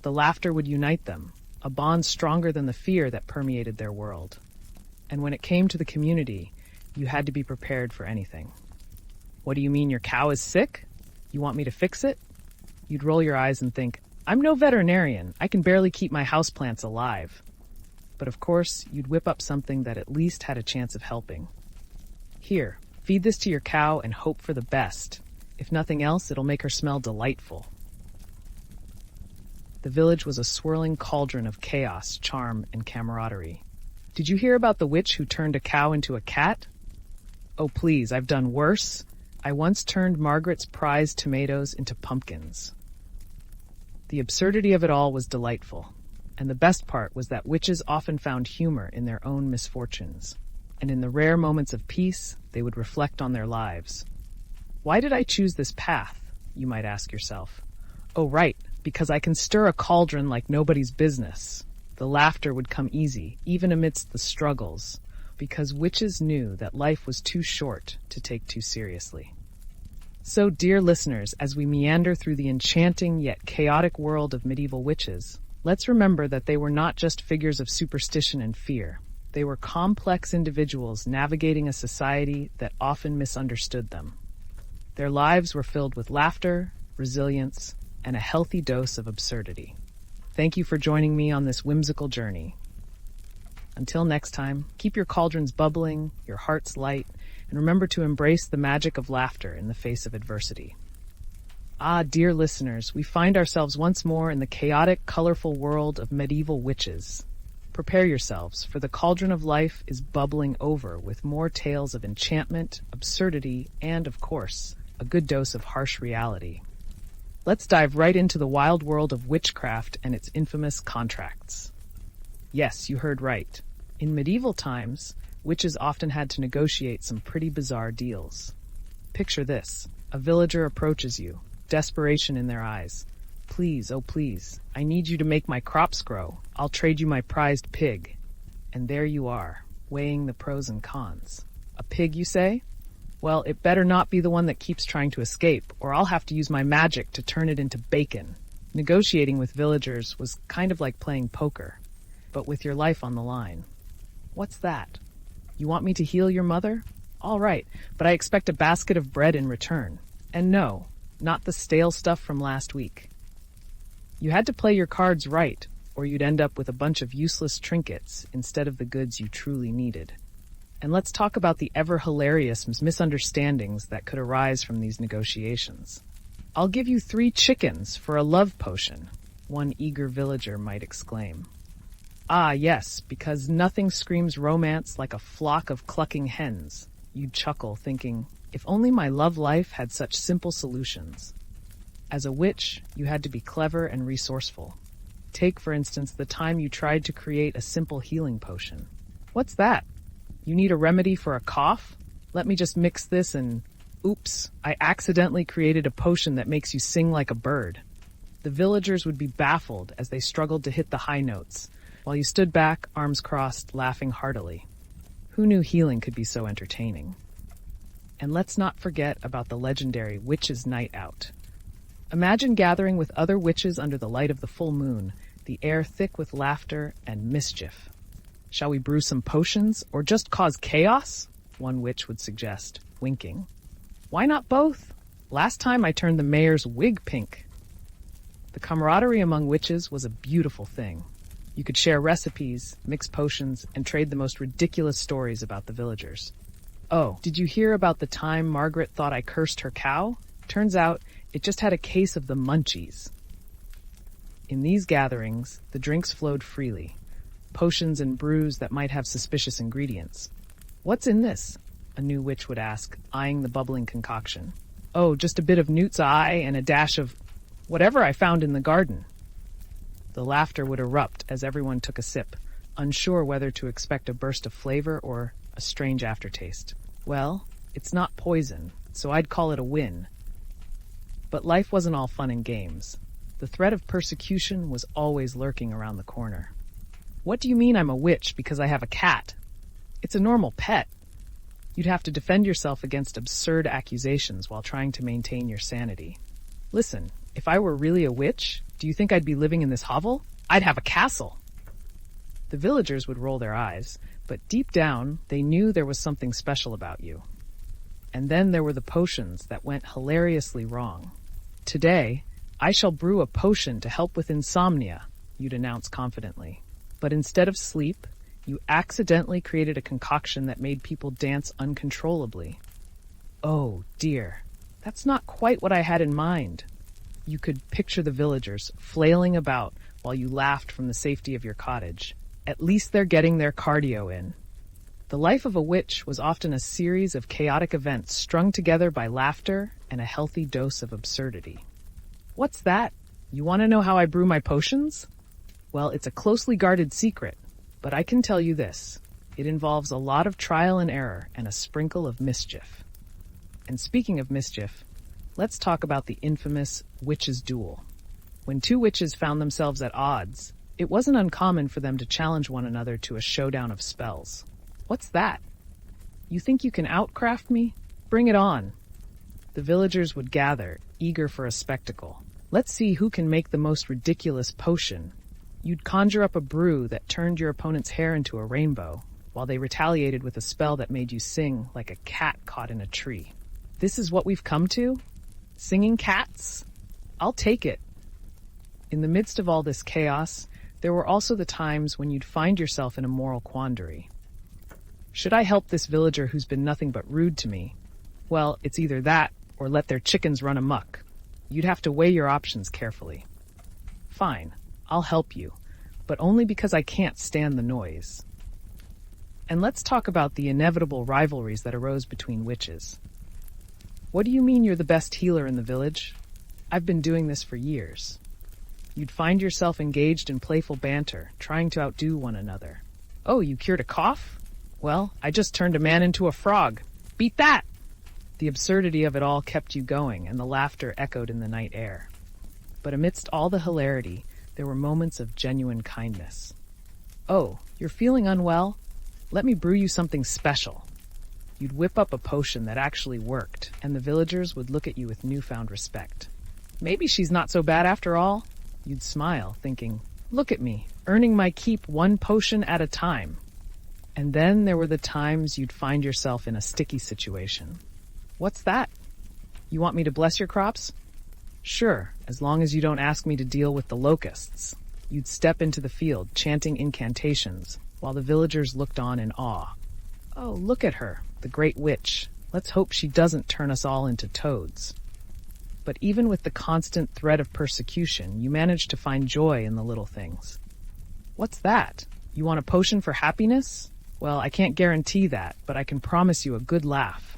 The laughter would unite them, a bond stronger than the fear that permeated their world. And when it came to the community, you had to be prepared for anything. What do you mean your cow is sick? You want me to fix it? You'd roll your eyes and think, I'm no veterinarian. I can barely keep my houseplants alive. But of course, you'd whip up something that at least had a chance of helping. Here, feed this to your cow and hope for the best. If nothing else, it'll make her smell delightful. The village was a swirling cauldron of chaos, charm, and camaraderie. Did you hear about the witch who turned a cow into a cat? Oh please, I've done worse. I once turned Margaret's prized tomatoes into pumpkins. The absurdity of it all was delightful, and the best part was that witches often found humor in their own misfortunes, and in the rare moments of peace, they would reflect on their lives. Why did I choose this path, you might ask yourself? Oh right, because I can stir a cauldron like nobody's business. The laughter would come easy, even amidst the struggles, because witches knew that life was too short to take too seriously. So, dear listeners, as we meander through the enchanting yet chaotic world of medieval witches, let's remember that they were not just figures of superstition and fear. They were complex individuals navigating a society that often misunderstood them. Their lives were filled with laughter, resilience, and a healthy dose of absurdity. Thank you for joining me on this whimsical journey. Until next time, keep your cauldrons bubbling, your hearts light, and remember to embrace the magic of laughter in the face of adversity. Ah, dear listeners, we find ourselves once more in the chaotic, colorful world of medieval witches. Prepare yourselves, for the cauldron of life is bubbling over with more tales of enchantment, absurdity, and, of course, a good dose of harsh reality. Let's dive right into the wild world of witchcraft and its infamous contracts. Yes, you heard right. In medieval times, witches often had to negotiate some pretty bizarre deals. Picture this. A villager approaches you, desperation in their eyes. Please, oh please, I need you to make my crops grow. I'll trade you my prized pig. And there you are, weighing the pros and cons. A pig, you say? Well, it better not be the one that keeps trying to escape, or I'll have to use my magic to turn it into bacon. Negotiating with villagers was kind of like playing poker, but with your life on the line. What's that? You want me to heal your mother? All right, but I expect a basket of bread in return. And no, not the stale stuff from last week. You had to play your cards right, or you'd end up with a bunch of useless trinkets instead of the goods you truly needed. And let's talk about the ever-hilarious misunderstandings that could arise from these negotiations. I'll give you 3 chickens for a love potion, one eager villager might exclaim. Ah, yes, because nothing screams romance like a flock of clucking hens. You'd chuckle, thinking, if only my love life had such simple solutions. As a witch, you had to be clever and resourceful. Take, for instance, the time you tried to create a simple healing potion. What's that? You need a remedy for a cough? Let me just mix this and... Oops, I accidentally created a potion that makes you sing like a bird. The villagers would be baffled as they struggled to hit the high notes, while you stood back, arms crossed, laughing heartily. Who knew healing could be so entertaining? And let's not forget about the legendary Witches' Night Out. Imagine gathering with other witches under the light of the full moon, the air thick with laughter and mischief. Shall we brew some potions, or just cause chaos? one witch would suggest, winking. Why not both? Last time I turned the mayor's wig pink. The camaraderie among witches was a beautiful thing. You could share recipes, mix potions, and trade the most ridiculous stories about the villagers. Oh, did you hear about the time Margaret thought I cursed her cow? Turns out it just had a case of the munchies. In these gatherings, the drinks flowed freely. Potions and brews that might have suspicious ingredients. What's in this? A new witch would ask, eyeing the bubbling concoction. Oh, just a bit of newt's eye and a dash of whatever I found in the garden. The laughter would erupt as everyone took a sip, unsure whether to expect a burst of flavor or a strange aftertaste. Well, it's not poison, so I'd call it a win. But life wasn't all fun and games. The threat of persecution was always lurking around the corner. What do you mean I'm a witch because I have a cat? It's a normal pet. You'd have to defend yourself against absurd accusations while trying to maintain your sanity. Listen, if I were really a witch, do you think I'd be living in this hovel? I'd have a castle. The villagers would roll their eyes, but deep down, they knew there was something special about you. And then there were the potions that went hilariously wrong. Today, I shall brew a potion to help with insomnia, you'd announce confidently. But instead of sleep, you accidentally created a concoction that made people dance uncontrollably. Oh, dear. That's not quite what I had in mind. You could picture the villagers flailing about while you laughed from the safety of your cottage. At least they're getting their cardio in. The life of a witch was often a series of chaotic events strung together by laughter and a healthy dose of absurdity. What's that? You want to know how I brew my potions? Well, it's a closely guarded secret, but I can tell you this. It involves a lot of trial and error and a sprinkle of mischief. And speaking of mischief, let's talk about the infamous witches' duel. When two witches found themselves at odds, it wasn't uncommon for them to challenge one another to a showdown of spells. What's that? You think you can outcraft me? Bring it on. The villagers would gather, eager for a spectacle. Let's see who can make the most ridiculous potion. You'd conjure up a brew that turned your opponent's hair into a rainbow, while they retaliated with a spell that made you sing like a cat caught in a tree. This is what we've come to? Singing cats? I'll take it. In the midst of all this chaos, there were also the times when you'd find yourself in a moral quandary. Should I help this villager who's been nothing but rude to me? Well, it's either that or let their chickens run amok. You'd have to weigh your options carefully. Fine, I'll help you, but only because I can't stand the noise. And let's talk about the inevitable rivalries that arose between witches. What do you mean you're the best healer in the village? I've been doing this for years. You'd find yourself engaged in playful banter, trying to outdo one another. Oh, you cured a cough? Well, I just turned a man into a frog. Beat that! The absurdity of it all kept you going, and the laughter echoed in the night air. But amidst all the hilarity, there were moments of genuine kindness. Oh, you're feeling unwell? Let me brew you something special. You'd whip up a potion that actually worked, and the villagers would look at you with newfound respect. Maybe she's not so bad after all. You'd smile, thinking, look at me, earning my keep one potion at a time. And then there were the times you'd find yourself in a sticky situation. What's that? You want me to bless your crops? Sure, as long as you don't ask me to deal with the locusts. You'd step into the field, chanting incantations, while the villagers looked on in awe. Oh, look at her, the great witch. Let's hope she doesn't turn us all into toads. But even with the constant threat of persecution, you managed to find joy in the little things. What's that? You want a potion for happiness? Well, I can't guarantee that, but I can promise you a good laugh.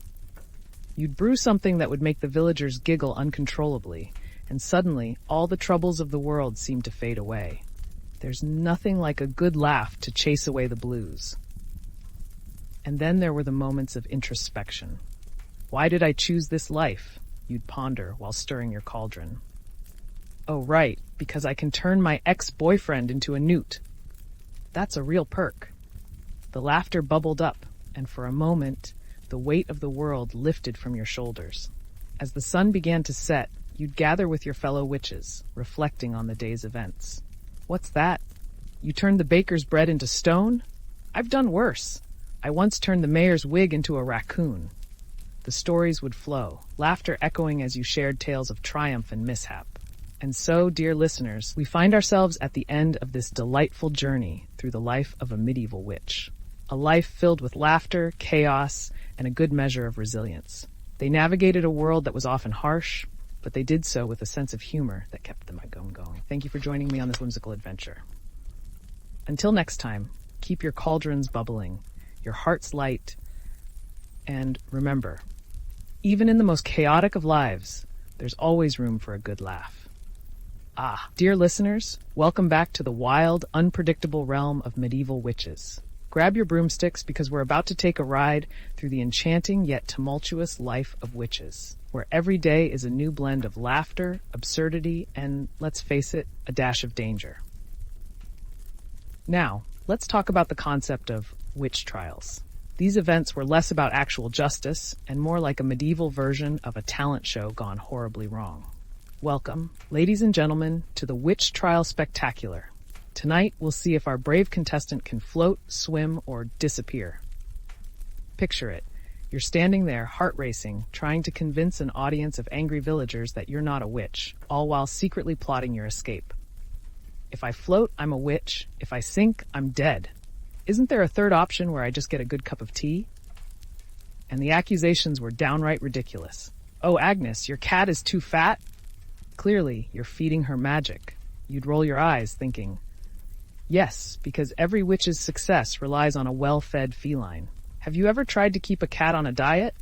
You'd brew something that would make the villagers giggle uncontrollably, and suddenly all the troubles of the world seemed to fade away. There's nothing like a good laugh to chase away the blues. And then there were the moments of introspection. Why did I choose this life? You'd ponder while stirring your cauldron. Oh, right, because I can turn my ex-boyfriend into a newt. That's a real perk. The laughter bubbled up, and for a moment, the weight of the world lifted from your shoulders. As the sun began to set, you'd gather with your fellow witches, reflecting on the day's events. What's that? You turned the baker's bread into stone? I've done worse. I once turned the mayor's wig into a raccoon. The stories would flow, laughter echoing as you shared tales of triumph and mishap. And so, dear listeners, we find ourselves at the end of this delightful journey through the life of a medieval witch. A life filled with laughter, chaos, and a good measure of resilience. They navigated a world that was often harsh, but they did so with a sense of humor that kept them going. Thank you for joining me on this whimsical adventure. Until next time, keep your cauldrons bubbling, your hearts light, and remember, even in the most chaotic of lives, there's always room for a good laugh. Dear listeners, welcome back to the wild, unpredictable realm of medieval witches. Grab your broomsticks because we're about to take a ride through the enchanting yet tumultuous life of witches, where every day is a new blend of laughter, absurdity, and, let's face it, a dash of danger. Now, let's talk about the concept of witch trials. These events were less about actual justice and more like a medieval version of a talent show gone horribly wrong. Welcome, ladies and gentlemen, to the Witch Trial Spectacular. Tonight, we'll see if our brave contestant can float, swim, or disappear. Picture it. You're standing there, heart racing, trying to convince an audience of angry villagers that you're not a witch, all while secretly plotting your escape. If I float, I'm a witch. If I sink, I'm dead. Isn't there a third option where I just get a good cup of tea? And the accusations were downright ridiculous. Oh, Agnes, your cat is too fat? Clearly, you're feeding her magic. You'd roll your eyes, thinking, yes, because every witch's success relies on a well-fed feline. Have you ever tried to keep a cat on a diet?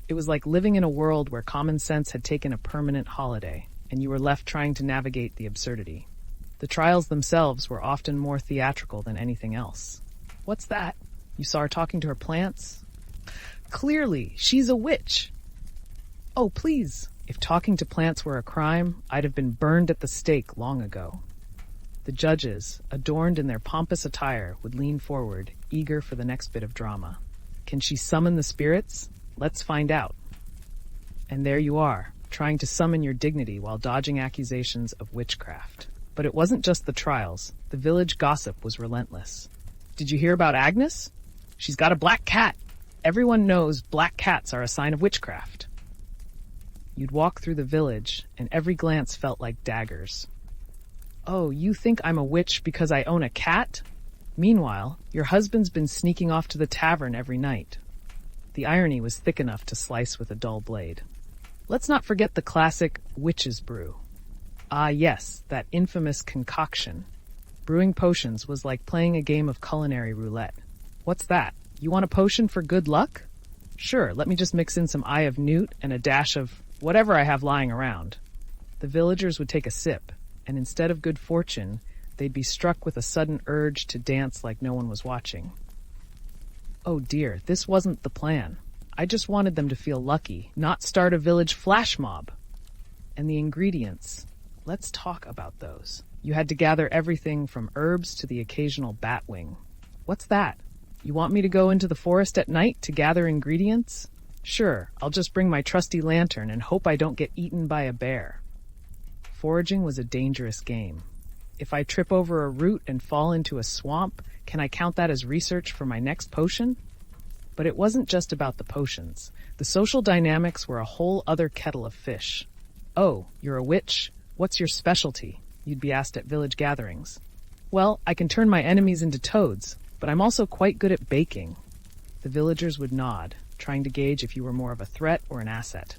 It was like living in a world where common sense had taken a permanent holiday, and you were left trying to navigate the absurdity. The trials themselves were often more theatrical than anything else. What's that? You saw her talking to her plants? Clearly, she's a witch. Oh, please. If talking to plants were a crime, I'd have been burned at the stake long ago. The judges, adorned in their pompous attire, would lean forward, eager for the next bit of drama. Can she summon the spirits? Let's find out. And there you are, trying to summon your dignity while dodging accusations of witchcraft. But it wasn't just the trials. The village gossip was relentless. Did you hear about Agnes? She's got a black cat. Everyone knows black cats are a sign of witchcraft. You'd walk through the village, and every glance felt like daggers. Oh, you think I'm a witch because I own a cat? Meanwhile, your husband's been sneaking off to the tavern every night. The irony was thick enough to slice with a dull blade. Let's not forget the classic witch's brew. Ah, yes, that infamous concoction. Brewing potions was like playing a game of culinary roulette. What's that? You want a potion for good luck? Sure, let me just mix in some Eye of Newt and a dash of whatever I have lying around. The villagers would take a sip, and instead of good fortune, they'd be struck with a sudden urge to dance like no one was watching. Oh dear, this wasn't the plan. I just wanted them to feel lucky, not start a village flash mob. And the ingredients. Let's talk about those. You had to gather everything from herbs to the occasional bat wing. What's that? You want me to go into the forest at night to gather ingredients? Sure, I'll just bring my trusty lantern and hope I don't get eaten by a bear. Foraging was a dangerous game. If I trip over a root and fall into a swamp, can I count that as research for my next potion? But it wasn't just about the potions. The social dynamics were a whole other kettle of fish. Oh, you're a witch? What's your specialty? You'd be asked at village gatherings. Well, I can turn my enemies into toads, but I'm also quite good at baking. The villagers would nod, trying to gauge if you were more of a threat or an asset.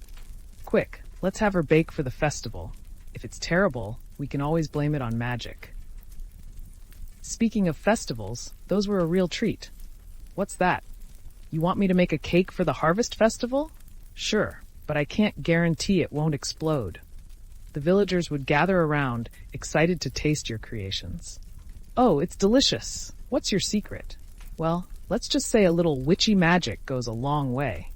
Quick, let's have her bake for the festival. If it's terrible, we can always blame it on magic. Speaking of festivals, those were a real treat. What's that? You want me to make a cake for the harvest festival? Sure, but I can't guarantee it won't explode. The villagers would gather around, excited to taste your creations. Oh, it's delicious. What's your secret? Well, let's just say a little witchy magic goes a long way.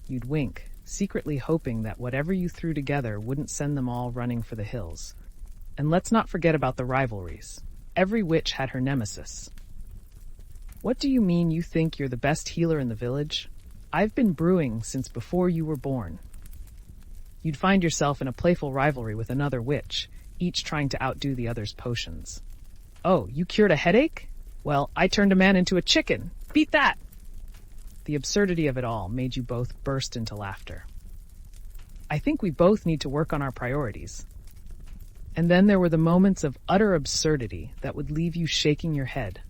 You'd wink, secretly hoping that whatever you threw together wouldn't send them all running for the hills. And let's not forget about the rivalries. Every witch had her nemesis. What do you mean you think you're the best healer in the village? I've been brewing since before you were born. You'd find yourself in a playful rivalry with another witch, each trying to outdo the other's potions. Oh, you cured a headache? Well, I turned a man into a chicken. Beat that! The absurdity of it all made you both burst into laughter. I think we both need to work on our priorities. And then there were the moments of utter absurdity that would leave you shaking your head.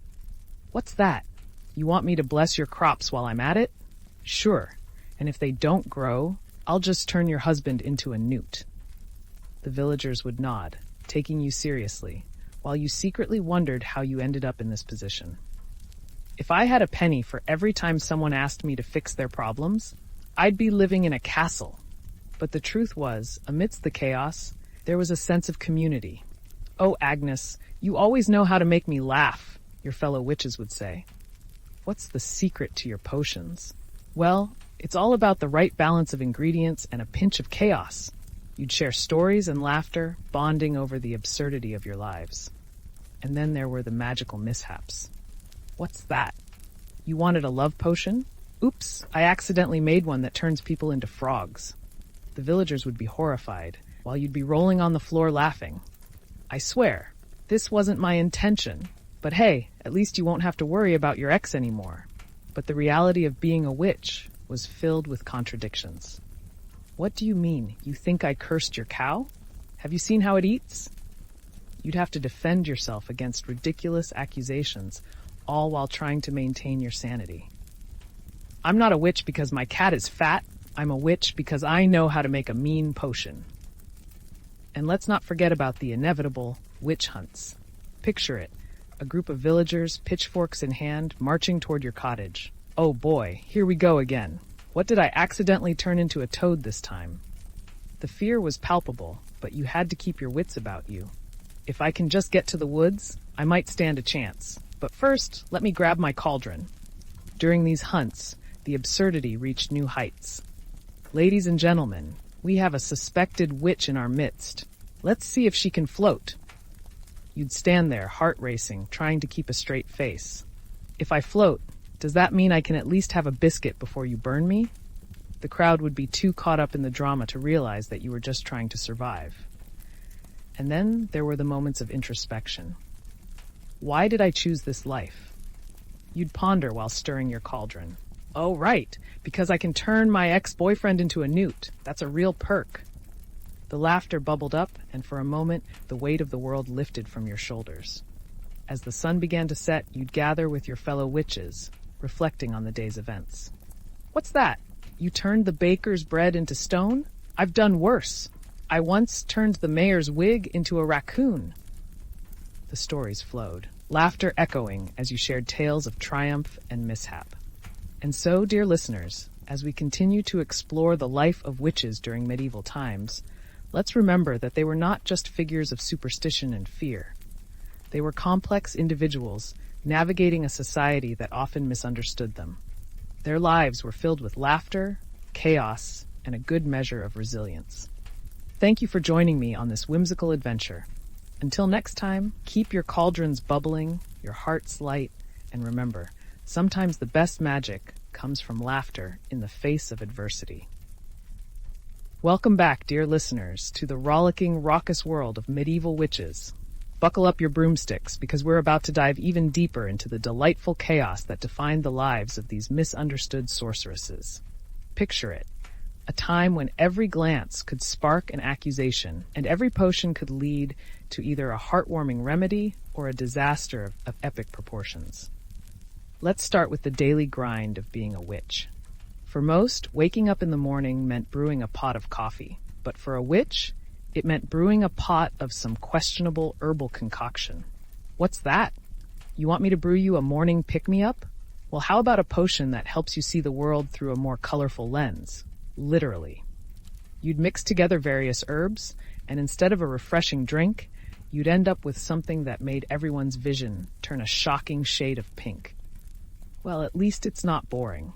What's that? You want me to bless your crops while I'm at it? Sure. And if they don't grow, I'll just turn your husband into a newt. The villagers would nod, taking you seriously, while you secretly wondered how you ended up in this position. If I had a penny for every time someone asked me to fix their problems, I'd be living in a castle. But the truth was, amidst the chaos, there was a sense of community. "Oh, Agnes, you always know how to make me laugh," your fellow witches would say. "What's the secret to your potions?" "Well, it's all about the right balance of ingredients and a pinch of chaos." You'd share stories and laughter, bonding over the absurdity of your lives. And then there were the magical mishaps. What's that? You wanted a love potion? Oops, I accidentally made one that turns people into frogs. The villagers would be horrified, while you'd be rolling on the floor laughing. I swear, this wasn't my intention. But hey, at least you won't have to worry about your ex anymore. But the reality of being a witch was filled with contradictions. What do you mean? You think I cursed your cow? Have you seen how it eats? You'd have to defend yourself against ridiculous accusations, all while trying to maintain your sanity. I'm not a witch because my cat is fat. I'm a witch because I know how to make a mean potion. And let's not forget about the inevitable witch hunts. Picture it, a group of villagers, pitchforks in hand, marching toward your cottage. Oh boy, here we go again. What did I accidentally turn into a toad this time? The fear was palpable, but you had to keep your wits about you. If I can just get to the woods, I might stand a chance. But first, let me grab my cauldron. During these hunts, the absurdity reached new heights. Ladies and gentlemen, we have a suspected witch in our midst. Let's see if she can float. You'd stand there, heart racing, trying to keep a straight face. If I float, does that mean I can at least have a biscuit before you burn me? The crowd would be too caught up in the drama to realize that you were just trying to survive. And then there were the moments of introspection. Why did I choose this life? You'd ponder while stirring your cauldron. Oh, right, because I can turn my ex-boyfriend into a newt. That's a real perk. The laughter bubbled up, and for a moment, the weight of the world lifted from your shoulders. As the sun began to set, you'd gather with your fellow witches, reflecting on the day's events. What's that? You turned the baker's bread into stone? I've done worse. I once turned the mayor's wig into a raccoon. The stories flowed, laughter echoing as you shared tales of triumph and mishap. And so, dear listeners, as we continue to explore the life of witches during medieval times, let's remember that they were not just figures of superstition and fear. They were complex individuals navigating a society that often misunderstood them. Their lives were filled with laughter, chaos, and a good measure of resilience. Thank you for joining me on this whimsical adventure. Until next time, keep your cauldrons bubbling, your hearts light, and remember, sometimes the best magic comes from laughter in the face of adversity. Welcome back, dear listeners, to the rollicking, raucous world of medieval witches. Buckle up your broomsticks, because we're about to dive even deeper into the delightful chaos that defined the lives of these misunderstood sorceresses. Picture it, a time when every glance could spark an accusation, and every potion could lead to either a heartwarming remedy or a disaster of epic proportions. Let's start with the daily grind of being a witch. For most, waking up in the morning meant brewing a pot of coffee, but for a witch, it meant brewing a pot of some questionable herbal concoction. What's that? You want me to brew you a morning pick-me-up? Well, how about a potion that helps you see the world through a more colorful lens? Literally. You'd mix together various herbs, and instead of a refreshing drink, you'd end up with something that made everyone's vision turn a shocking shade of pink. Well, at least it's not boring.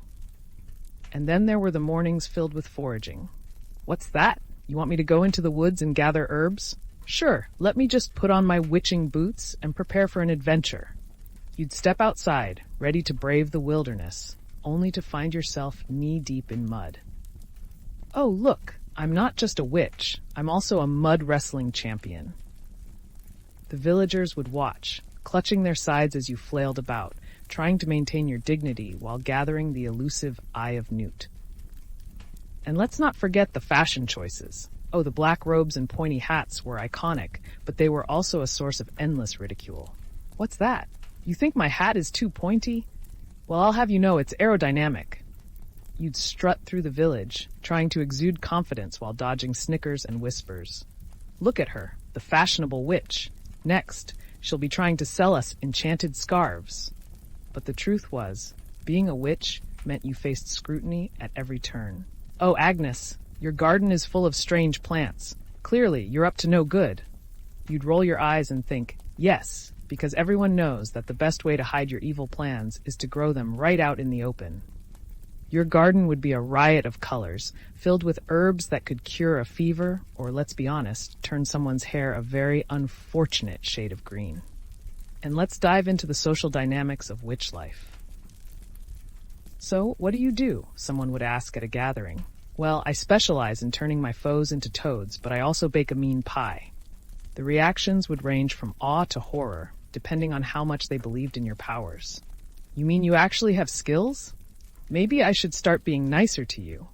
And then there were the mornings filled with foraging. What's that? You want me to go into the woods and gather herbs? Sure, let me just put on my witching boots and prepare for an adventure. You'd step outside, ready to brave the wilderness, only to find yourself knee-deep in mud. Oh, look, I'm not just a witch, I'm also a mud wrestling champion. The villagers would watch, clutching their sides as you flailed about, trying to maintain your dignity while gathering the elusive Eye of Newt. And let's not forget the fashion choices. Oh, the black robes and pointy hats were iconic, but they were also a source of endless ridicule. What's that? You think my hat is too pointy? Well, I'll have you know it's aerodynamic. You'd strut through the village, trying to exude confidence while dodging snickers and whispers. Look at her, the fashionable witch. Next, she'll be trying to sell us enchanted scarves. But the truth was, being a witch meant you faced scrutiny at every turn. Oh, Agnes, your garden is full of strange plants. Clearly, you're up to no good. You'd roll your eyes and think, yes, because everyone knows that the best way to hide your evil plans is to grow them right out in the open. Your garden would be a riot of colors, filled with herbs that could cure a fever, or let's be honest, turn someone's hair a very unfortunate shade of green. And let's dive into the social dynamics of witch life. So, what do? Someone would ask at a gathering. Well, I specialize in turning my foes into toads, but I also bake a mean pie. The reactions would range from awe to horror, depending on how much they believed in your powers. You mean you actually have skills? Maybe I should start being nicer to you.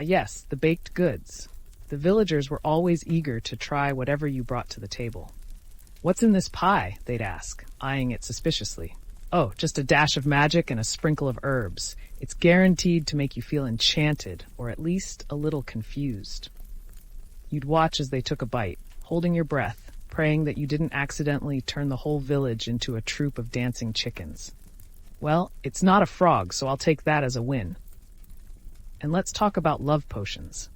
Yes, the baked goods. The villagers were always eager to try whatever you brought to the table. What's in this pie? They'd ask, eyeing it suspiciously. Oh, just a dash of magic and a sprinkle of herbs. It's guaranteed to make you feel enchanted, or at least a little confused. You'd watch as they took a bite, holding your breath, praying that you didn't accidentally turn the whole village into a troop of dancing chickens. Well, it's not a frog, so I'll take that as a win. And let's talk about love potions.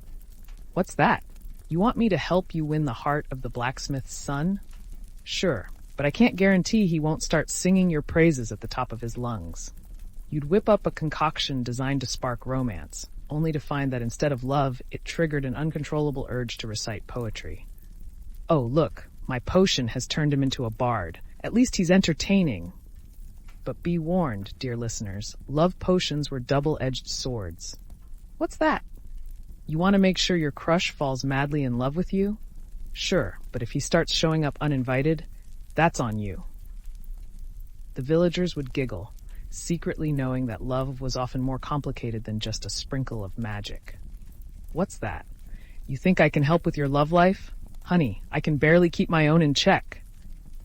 What's that? You want me to help you win the heart of the blacksmith's son? Sure, but I can't guarantee he won't start singing your praises at the top of his lungs. You'd whip up a concoction designed to spark romance, only to find that instead of love, it triggered an uncontrollable urge to recite poetry. Oh, look, my potion has turned him into a bard. At least he's entertaining. But be warned, dear listeners, love potions were double-edged swords. What's that? You want to make sure your crush falls madly in love with you? Sure, but if he starts showing up uninvited, that's on you. The villagers would giggle, secretly knowing that love was often more complicated than just a sprinkle of magic. What's that? You think I can help with your love life? Honey, I can barely keep my own in check.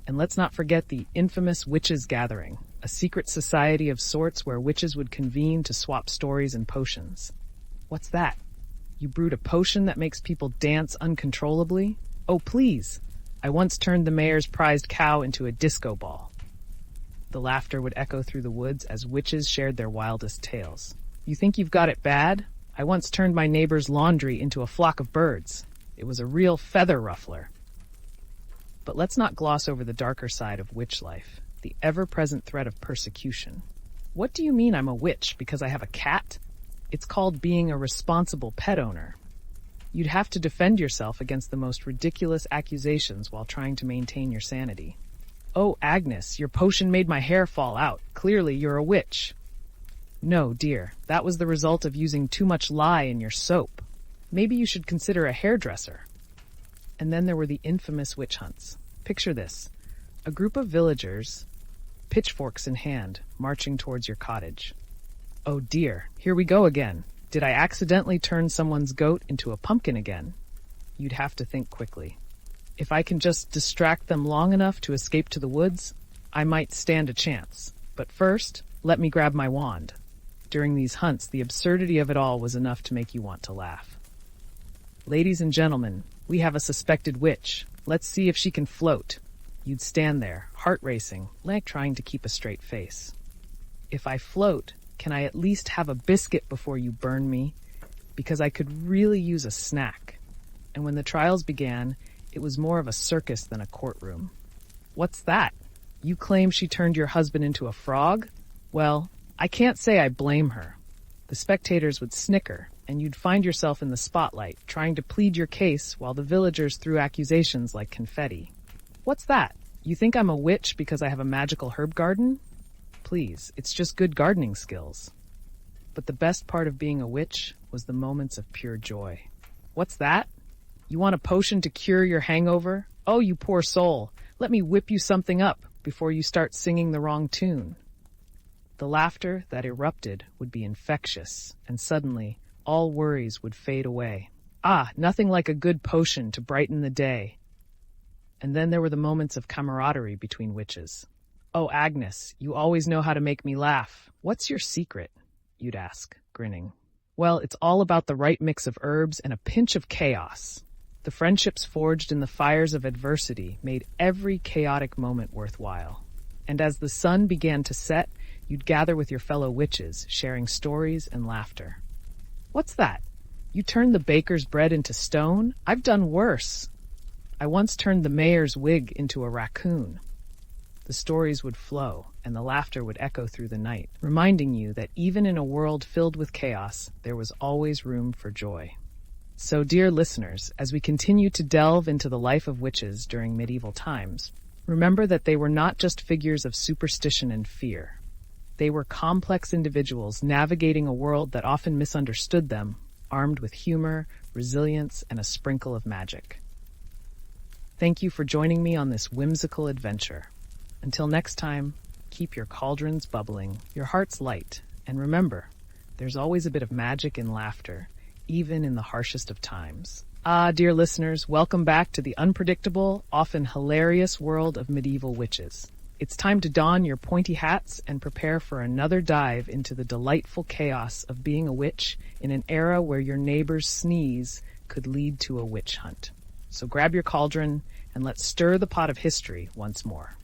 And let's not forget the infamous Witches' Gathering, a secret society of sorts where witches would convene to swap stories and potions. What's that? You brewed a potion that makes people dance uncontrollably? Oh, please! I once turned the mayor's prized cow into a disco ball. The laughter would echo through the woods as witches shared their wildest tales. You think you've got it bad? I once turned my neighbor's laundry into a flock of birds. It was a real feather ruffler. But let's not gloss over the darker side of witch life, the ever-present threat of persecution. What do you mean I'm a witch because I have a cat? It's called being a responsible pet owner. You'd have to defend yourself against the most ridiculous accusations while trying to maintain your sanity. Oh, Agnes, your potion made my hair fall out. Clearly you're a witch. No, dear, that was the result of using too much lye in your soap. Maybe you should consider a hairdresser. And then there were the infamous witch hunts. Picture this. A group of villagers, pitchforks in hand, marching towards your cottage. Oh dear, here we go again. Did I accidentally turn someone's goat into a pumpkin again? You'd have to think quickly. If I can just distract them long enough to escape to the woods, I might stand a chance. But first, let me grab my wand. During these hunts, the absurdity of it all was enough to make you want to laugh. Ladies and gentlemen, we have a suspected witch. Let's see if she can float. You'd stand there, heart racing, like trying to keep a straight face. If I float, can I at least have a biscuit before you burn me? Because I could really use a snack. And when the trials began, it was more of a circus than a courtroom. What's that? You claim she turned your husband into a frog? Well, I can't say I blame her. The spectators would snicker, and you'd find yourself in the spotlight, trying to plead your case while the villagers threw accusations like confetti. What's that? You think I'm a witch because I have a magical herb garden? Please, it's just good gardening skills. But the best part of being a witch was the moments of pure joy. What's that? You want a potion to cure your hangover? Oh, you poor soul. Let me whip you something up before you start singing the wrong tune. The laughter that erupted would be infectious, and suddenly all worries would fade away. Ah, nothing like a good potion to brighten the day. And then there were the moments of camaraderie between witches. "Oh, Agnes, you always know how to make me laugh. What's your secret?" you'd ask, grinning. "Well, it's all about the right mix of herbs and a pinch of chaos." The friendships forged in the fires of adversity made every chaotic moment worthwhile. And as the sun began to set, you'd gather with your fellow witches, sharing stories and laughter. "What's that? You turned the baker's bread into stone? I've done worse. I once turned the mayor's wig into a raccoon." The stories would flow, and the laughter would echo through the night, reminding you that even in a world filled with chaos, there was always room for joy. So, dear listeners, as we continue to delve into the life of witches during medieval times, remember that they were not just figures of superstition and fear. They were complex individuals navigating a world that often misunderstood them, armed with humor, resilience, and a sprinkle of magic. Thank you for joining me on this whimsical adventure. Until next time, keep your cauldrons bubbling, your hearts light, and remember, there's always a bit of magic in laughter, even in the harshest of times. Ah, dear listeners, welcome back to the unpredictable, often hilarious world of medieval witches. It's time to don your pointy hats and prepare for another dive into the delightful chaos of being a witch in an era where your neighbor's sneeze could lead to a witch hunt. So grab your cauldron and let's stir the pot of history once more.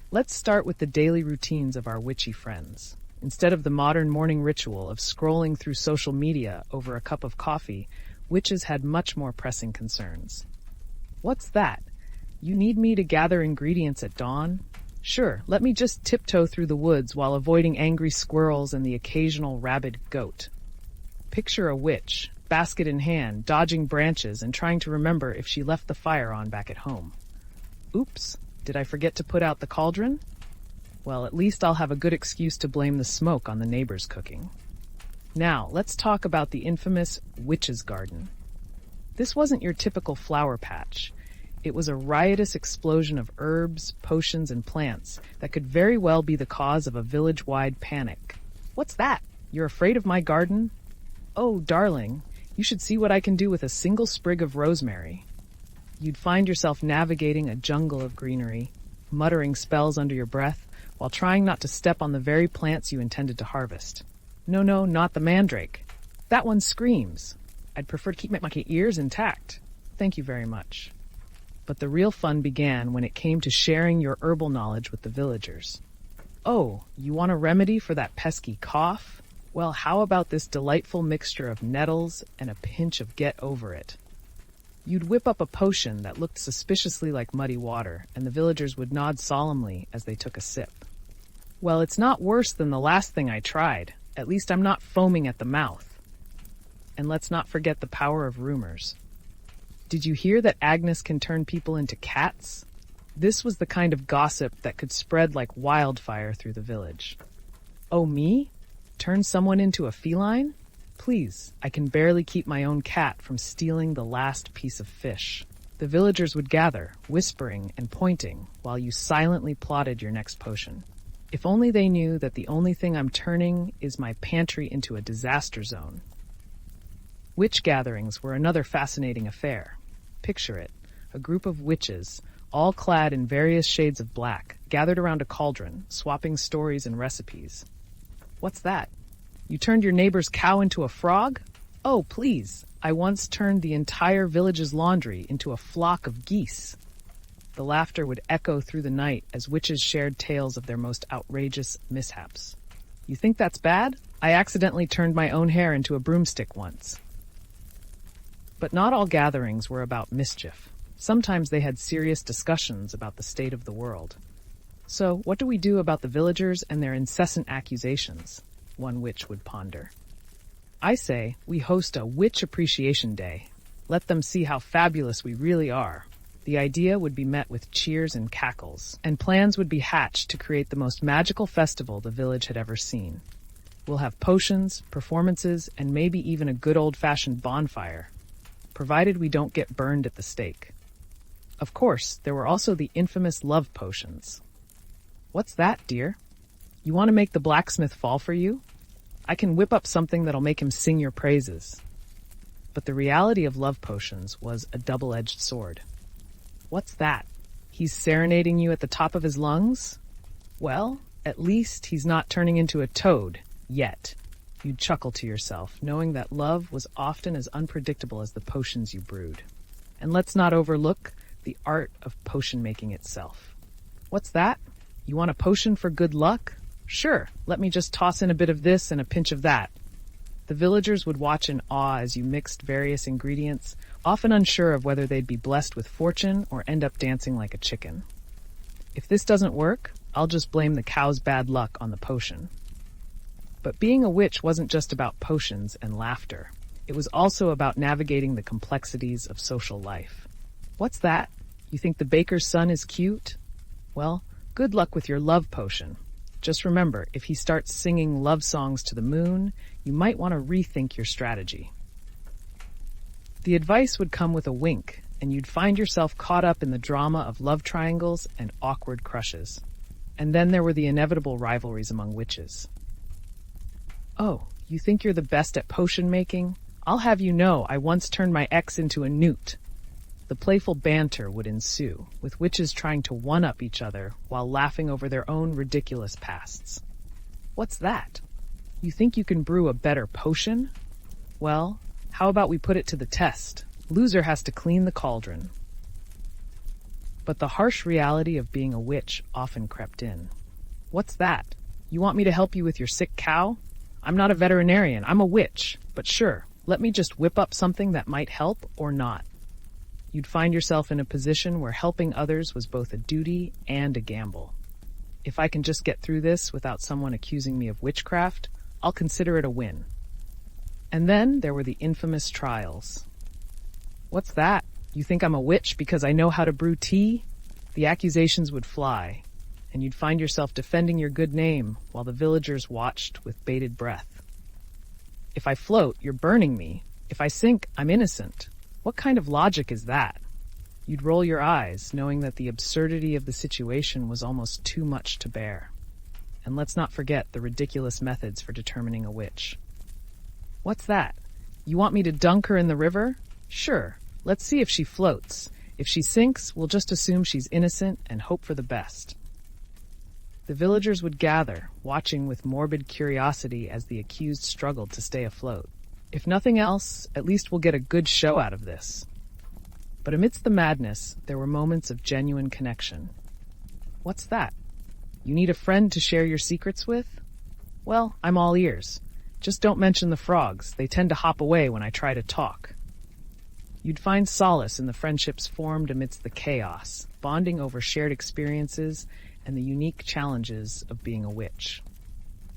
Let's start with the daily routines of our witchy friends. Instead of the modern morning ritual of scrolling through social media over a cup of coffee, witches had much more pressing concerns. "What's that? You need me to gather ingredients at dawn? Sure, let me just tiptoe through the woods while avoiding angry squirrels and the occasional rabid goat." Picture a witch, basket in hand, dodging branches and trying to remember if she left the fire on back at home. "Oops, did I forget to put out the cauldron? Well, at least I'll have a good excuse to blame the smoke on the neighbor's cooking." Now, let's talk about the infamous witch's garden. This wasn't your typical flower patch. It was a riotous explosion of herbs, potions, and plants that could very well be the cause of a village-wide panic. "What's that? You're afraid of my garden? Oh, darling, you should see what I can do with a single sprig of rosemary." You'd find yourself navigating a jungle of greenery, muttering spells under your breath, while trying not to step on the very plants you intended to harvest. "No, no, not the mandrake. That one screams. I'd prefer to keep my ears intact. Thank you very much." But the real fun began when it came to sharing your herbal knowledge with the villagers. "Oh, you want a remedy for that pesky cough? Well, how about this delightful mixture of nettles and a pinch of get over it?" You'd whip up a potion that looked suspiciously like muddy water, and the villagers would nod solemnly as they took a sip. "Well, it's not worse than the last thing I tried. At least I'm not foaming at the mouth." And let's not forget the power of rumors. Did you hear that Agnes can turn people into cats? This was the kind of gossip that could spread like wildfire through the village. "Oh, me? Turn someone into a feline? Please, I can barely keep my own cat from stealing the last piece of fish." The villagers would gather, whispering and pointing, while you silently plotted your next potion. If only they knew that the only thing I'm turning is my pantry into a disaster zone. Witch gatherings were another fascinating affair. Picture it, a group of witches, all clad in various shades of black, gathered around a cauldron, swapping stories and recipes. "What's that? You turned your neighbor's cow into a frog? Oh, please, I once turned the entire village's laundry into a flock of geese." The laughter would echo through the night as witches shared tales of their most outrageous mishaps. "You think that's bad? I accidentally turned my own hair into a broomstick once." But not all gatherings were about mischief. Sometimes they had serious discussions about the state of the world. "So, what do we do about the villagers and their incessant accusations?" one witch would ponder. "I say, we host a Witch Appreciation Day. Let them see how fabulous we really are." The idea would be met with cheers and cackles, and plans would be hatched to create the most magical festival the village had ever seen. We'll have potions, performances, and maybe even a good old-fashioned bonfire, provided we don't get burned at the stake. Of course, there were also the infamous love potions. "What's that, dear? You want to make the blacksmith fall for you? I can whip up something that'll make him sing your praises. But the reality of love potions was a double-edged sword. What's that? He's serenading you at the top of his lungs? Well, at least he's not turning into a toad, yet. You'd chuckle to yourself, knowing that love was often as unpredictable as the potions you brewed. And let's not overlook the art of potion making itself. What's that? You want a potion for good luck? Sure, let me just toss in a bit of this and a pinch of that. The villagers would watch in awe as you mixed various ingredients, often unsure of whether they'd be blessed with fortune or end up dancing like a chicken. If this doesn't work, I'll just blame the cow's bad luck on the potion. But being a witch wasn't just about potions and laughter. It was also about navigating the complexities of social life. What's that? You think the baker's son is cute? Well, good luck with your love potion. Just remember, if he starts singing love songs to the moon, you might want to rethink your strategy. The advice would come with a wink, and you'd find yourself caught up in the drama of love triangles and awkward crushes. And then there were the inevitable rivalries among witches. Oh, you think you're the best at potion making? I'll have you know I once turned my ex into a newt. The playful banter would ensue, with witches trying to one-up each other while laughing over their own ridiculous pasts. What's that? You think you can brew a better potion? Well, how about we put it to the test? Loser has to clean the cauldron. But the harsh reality of being a witch often crept in. What's that? You want me to help you with your sick cow? I'm not a veterinarian, I'm a witch. But sure, let me just whip up something that might help or not. You'd find yourself in a position where helping others was both a duty and a gamble. If I can just get through this without someone accusing me of witchcraft, I'll consider it a win. And then there were the infamous trials. What's that? You think I'm a witch because I know how to brew tea? The accusations would fly, and you'd find yourself defending your good name while the villagers watched with bated breath. If I float, you're burning me. If I sink, I'm innocent. What kind of logic is that? You'd roll your eyes, knowing that the absurdity of the situation was almost too much to bear. And let's not forget the ridiculous methods for determining a witch. What's that? You want me to dunk her in the river? Sure, let's see if she floats. If she sinks, we'll just assume she's innocent and hope for the best. The villagers would gather, watching with morbid curiosity as the accused struggled to stay afloat. If nothing else, at least we'll get a good show out of this. But amidst the madness, there were moments of genuine connection. What's that? You need a friend to share your secrets with? Well, I'm all ears. Just don't mention the frogs. They tend to hop away when I try to talk. You'd find solace in the friendships formed amidst the chaos, bonding over shared experiences and the unique challenges of being a witch.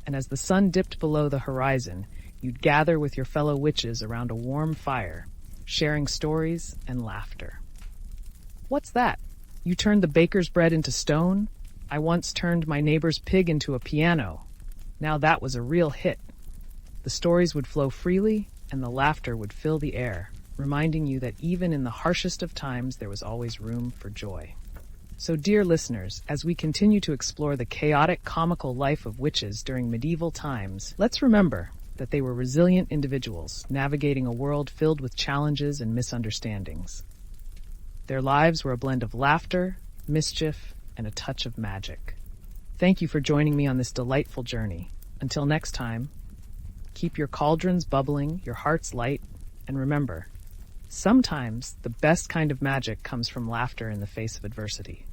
And as the sun dipped below the horizon, you'd gather with your fellow witches around a warm fire, sharing stories and laughter. What's that? You turned the baker's bread into stone? I once turned my neighbor's pig into a piano. Now that was a real hit. The stories would flow freely, and the laughter would fill the air, reminding you that even in the harshest of times there was always room for joy. So, dear listeners, as we continue to explore the chaotic, comical life of witches during medieval times, let's remember that they were resilient individuals navigating a world filled with challenges and misunderstandings. Their lives were a blend of laughter, mischief, and a touch of magic. Thank you for joining me on this delightful journey. Until next time, keep your cauldrons bubbling, your hearts light, and remember, sometimes the best kind of magic comes from laughter in the face of adversity.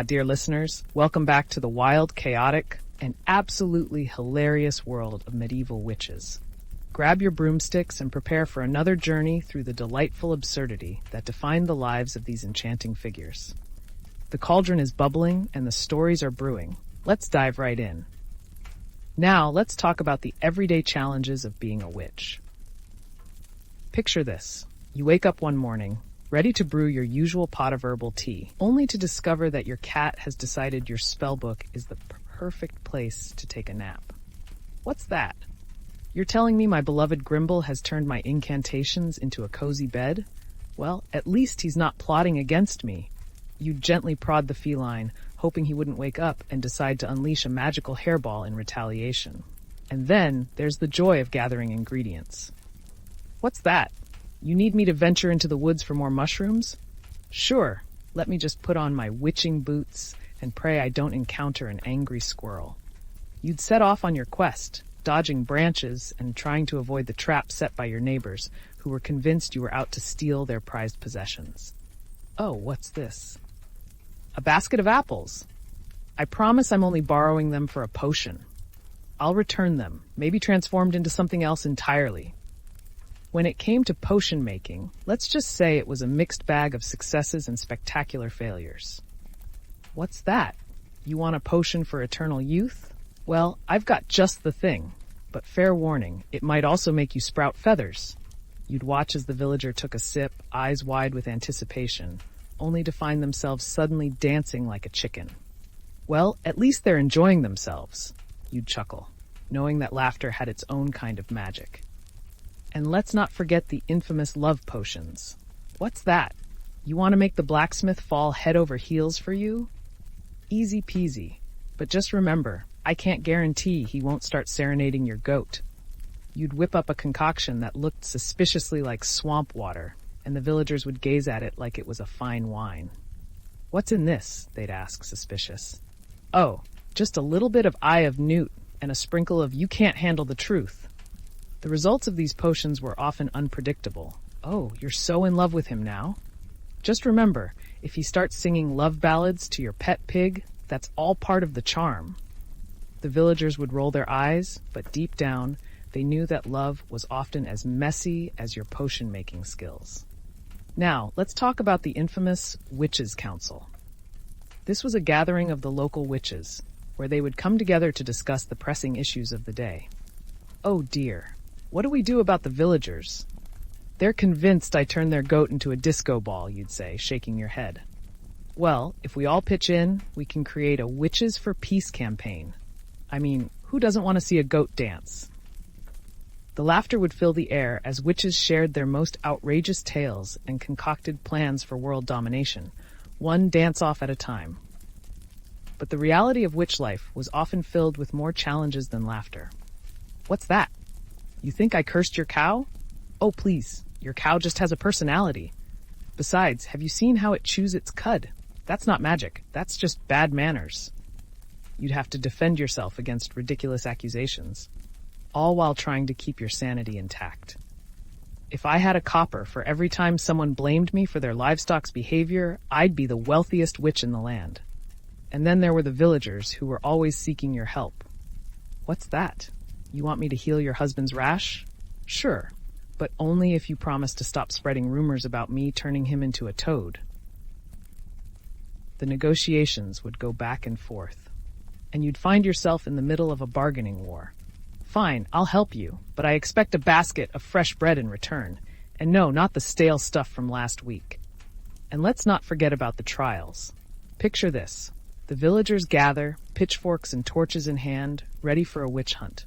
Dear listeners, welcome back to the wild, chaotic, and absolutely hilarious world of medieval witches. Grab your broomsticks and prepare for another journey through the delightful absurdity that defined the lives of these enchanting figures. The cauldron is bubbling and the stories are brewing. Let's dive right in. Now, let's talk about the everyday challenges of being a witch. Picture this. You wake up one morning, ready to brew your usual pot of herbal tea, only to discover that your cat has decided your spellbook is the perfect place to take a nap. What's that? You're telling me my beloved Grimble has turned my incantations into a cozy bed? Well, at least he's not plotting against me. You gently prod the feline, hoping he wouldn't wake up and decide to unleash a magical hairball in retaliation. And then there's the joy of gathering ingredients. What's that? You need me to venture into the woods for more mushrooms? Sure, let me just put on my witching boots and pray I don't encounter an angry squirrel. You'd set off on your quest, dodging branches and trying to avoid the trap set by your neighbors, who were convinced you were out to steal their prized possessions. Oh, what's this? A basket of apples. I promise I'm only borrowing them for a potion. I'll return them, maybe transformed into something else entirely. When it came to potion making, let's just say it was a mixed bag of successes and spectacular failures. What's that? You want a potion for eternal youth? Well, I've got just the thing, but fair warning, it might also make you sprout feathers. You'd watch as the villager took a sip, eyes wide with anticipation, only to find themselves suddenly dancing like a chicken. Well, at least they're enjoying themselves, you'd chuckle, knowing that laughter had its own kind of magic. And let's not forget the infamous love potions. What's that? You want to make the blacksmith fall head over heels for you? Easy peasy. But just remember, I can't guarantee he won't start serenading your goat. You'd whip up a concoction that looked suspiciously like swamp water, and the villagers would gaze at it like it was a fine wine. What's in this? They'd ask, suspicious. Oh, just a little bit of eye of newt and a sprinkle of you can't handle the truth. The results of these potions were often unpredictable. Oh, you're so in love with him now? Just remember, if he starts singing love ballads to your pet pig, that's all part of the charm. The villagers would roll their eyes, but deep down, they knew that love was often as messy as your potion-making skills. Now, let's talk about the infamous Witches' Council. This was a gathering of the local witches, where they would come together to discuss the pressing issues of the day. Oh dear, what do we do about the villagers? They're convinced I turned their goat into a disco ball, you'd say, shaking your head. Well, if we all pitch in, we can create a Witches for Peace campaign. I mean, who doesn't want to see a goat dance? The laughter would fill the air as witches shared their most outrageous tales and concocted plans for world domination, one dance-off at a time. But the reality of witch life was often filled with more challenges than laughter. What's that? You think I cursed your cow? Oh, please, your cow just has a personality. Besides, have you seen how it chews its cud? That's not magic, that's just bad manners. You'd have to defend yourself against ridiculous accusations, all while trying to keep your sanity intact. If I had a copper for every time someone blamed me for their livestock's behavior, I'd be the wealthiest witch in the land. And then there were the villagers who were always seeking your help. What's that? You want me to heal your husband's rash? Sure, but only if you promise to stop spreading rumors about me turning him into a toad. The negotiations would go back and forth, and you'd find yourself in the middle of a bargaining war. Fine, I'll help you, but I expect a basket of fresh bread in return. And no, not the stale stuff from last week. And let's not forget about the trials. Picture this. The villagers gather, pitchforks and torches in hand, ready for a witch hunt.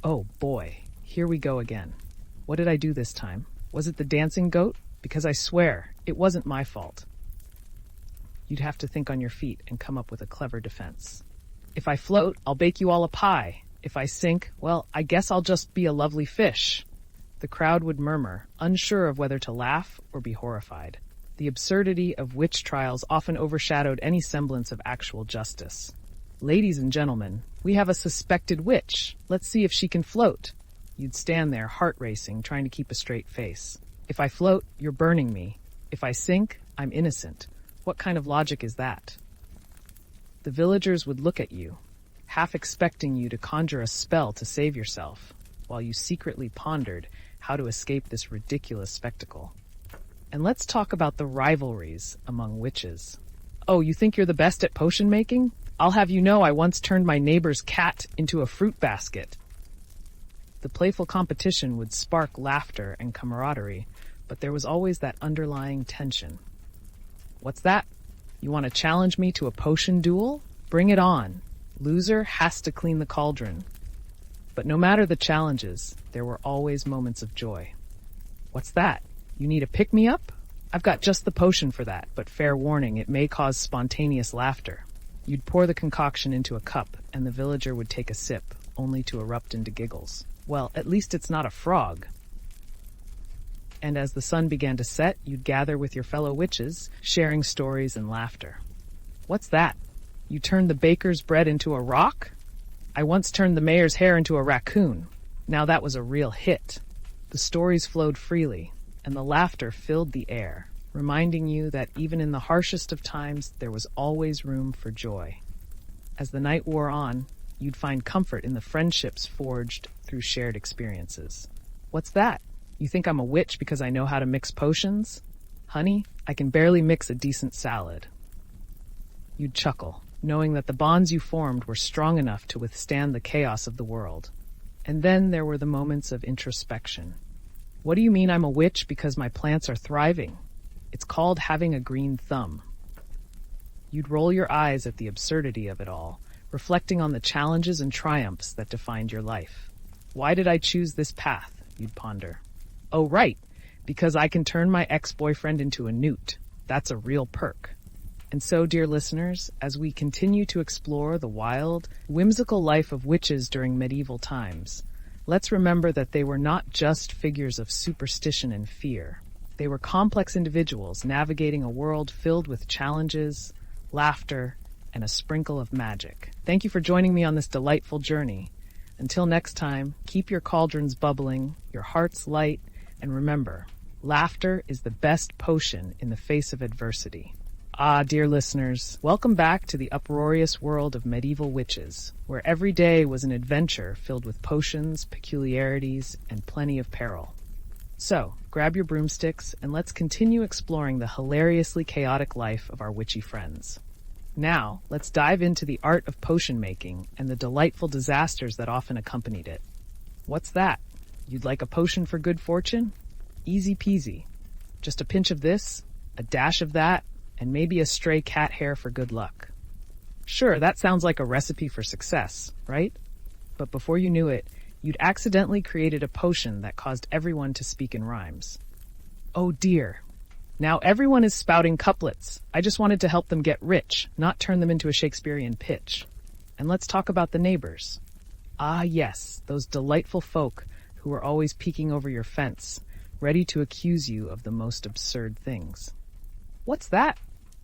Oh boy, here we go again. What did I do this time? Was it the dancing goat? Because I swear, it wasn't my fault. You'd have to think on your feet and come up with a clever defense. If I float, I'll bake you all a pie. If I sink, well, I guess I'll just be a lovely fish. The crowd would murmur, unsure of whether to laugh or be horrified. The absurdity of witch trials often overshadowed any semblance of actual justice. Ladies and gentlemen, we have a suspected witch. Let's see if she can float. You'd stand there, heart racing, trying to keep a straight face. If I float, you're burning me. If I sink, I'm innocent. What kind of logic is that? The villagers would look at you, half expecting you to conjure a spell to save yourself, while you secretly pondered how to escape this ridiculous spectacle. And let's talk about the rivalries among witches. Oh, you think you're the best at potion making? I'll have you know I once turned my neighbor's cat into a fruit basket. The playful competition would spark laughter and camaraderie, but there was always that underlying tension. What's that? You want to challenge me to a potion duel? Bring it on. Loser has to clean the cauldron. But no matter the challenges, there were always moments of joy. What's that? You need a pick-me-up? I've got just the potion for that, but fair warning, it may cause spontaneous laughter. You'd pour the concoction into a cup, and the villager would take a sip, only to erupt into giggles. Well, at least it's not a frog. And as the sun began to set, you'd gather with your fellow witches, sharing stories and laughter. What's that? You turned the baker's bread into a rock? I once turned the mayor's hair into a raccoon. Now that was a real hit. The stories flowed freely, and the laughter filled the air, reminding you that even in the harshest of times, there was always room for joy. As the night wore on, you'd find comfort in the friendships forged through shared experiences. What's that? You think I'm a witch because I know how to mix potions? Honey, I can barely mix a decent salad. You'd chuckle, knowing that the bonds you formed were strong enough to withstand the chaos of the world. And then there were the moments of introspection. What do you mean I'm a witch because my plants are thriving? It's called having a green thumb. You'd roll your eyes at the absurdity of it all, reflecting on the challenges and triumphs that defined your life. Why did I choose this path? You'd ponder. Oh, right, because I can turn my ex-boyfriend into a newt. That's a real perk. And so, dear listeners, as we continue to explore the wild, whimsical life of witches during medieval times, let's remember that they were not just figures of superstition and fear. They were complex individuals navigating a world filled with challenges, laughter, and a sprinkle of magic. Thank you for joining me on this delightful journey. Until next time, keep your cauldrons bubbling, your hearts light, and remember, laughter is the best potion in the face of adversity. Ah, dear listeners, welcome back to the uproarious world of medieval witches, where every day was an adventure filled with potions, peculiarities, and plenty of peril. So, grab your broomsticks and let's continue exploring the hilariously chaotic life of our witchy friends. Now, let's dive into the art of potion making and the delightful disasters that often accompanied it. What's that? You'd like a potion for good fortune? Easy peasy. Just a pinch of this, a dash of that, and maybe a stray cat hair for good luck. Sure, that sounds like a recipe for success, right? But before you knew it, you'd accidentally created a potion that caused everyone to speak in rhymes. Oh dear. Now everyone is spouting couplets. I just wanted to help them get rich, not turn them into a Shakespearean pitch. And let's talk about the neighbors. Ah yes, those delightful folk who are always peeking over your fence, ready to accuse you of the most absurd things. What's that?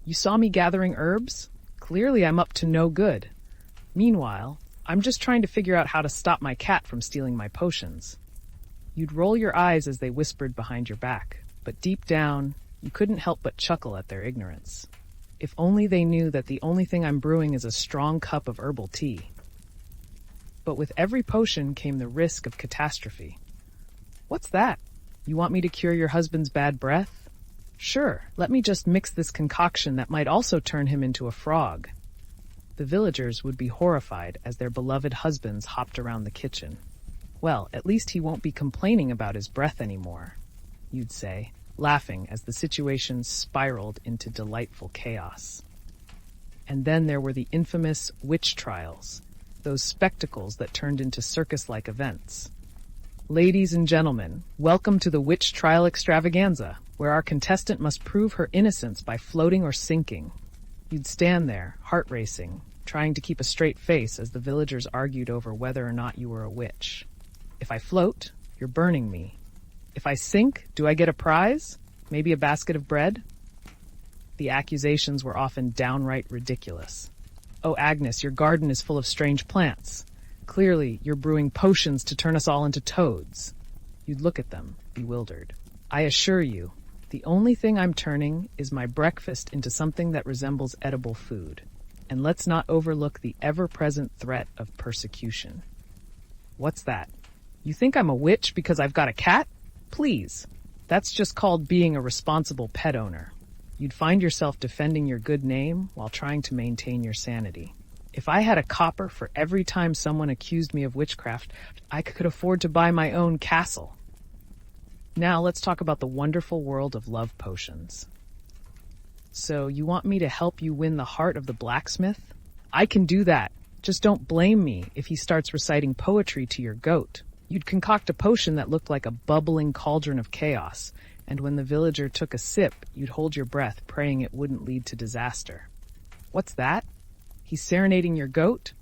You saw me gathering herbs? Clearly I'm up to no good. Meanwhile, I'm just trying to figure out how to stop my cat from stealing my potions. You'd roll your eyes as they whispered behind your back, but deep down, you couldn't help but chuckle at their ignorance. If only they knew that the only thing I'm brewing is a strong cup of herbal tea. But with every potion came the risk of catastrophe. What's that? You want me to cure your husband's bad breath? Sure, let me just mix this concoction that might also turn him into a frog. The villagers would be horrified as their beloved husbands hopped around the kitchen. Well, at least he won't be complaining about his breath anymore, you'd say, laughing as the situation spiraled into delightful chaos. And then there were the infamous witch trials, those spectacles that turned into circus-like events. Ladies and gentlemen, welcome to the witch trial extravaganza, where our contestant must prove her innocence by floating or sinking. You'd stand there, heart racing, trying to keep a straight face as the villagers argued over whether or not you were a witch. If I float, you're burning me. If I sink, do I get a prize? Maybe a basket of bread? The accusations were often downright ridiculous. Oh, Agnes, your garden is full of strange plants. Clearly, you're brewing potions to turn us all into toads. You'd look at them, bewildered. I assure you, the only thing I'm turning is my breakfast into something that resembles edible food. And let's not overlook the ever-present threat of persecution. What's that? You think I'm a witch because I've got a cat? Please. That's just called being a responsible pet owner. You'd find yourself defending your good name while trying to maintain your sanity. If I had a copper for every time someone accused me of witchcraft, I could afford to buy my own castle. Now let's talk about the wonderful world of love potions. So you want me to help you win the heart of the blacksmith? I can do that. Just don't blame me if he starts reciting poetry to your goat. You'd concoct a potion that looked like a bubbling cauldron of chaos, and when the villager took a sip, you'd hold your breath, praying it wouldn't lead to disaster. What's that? He's serenading your goat?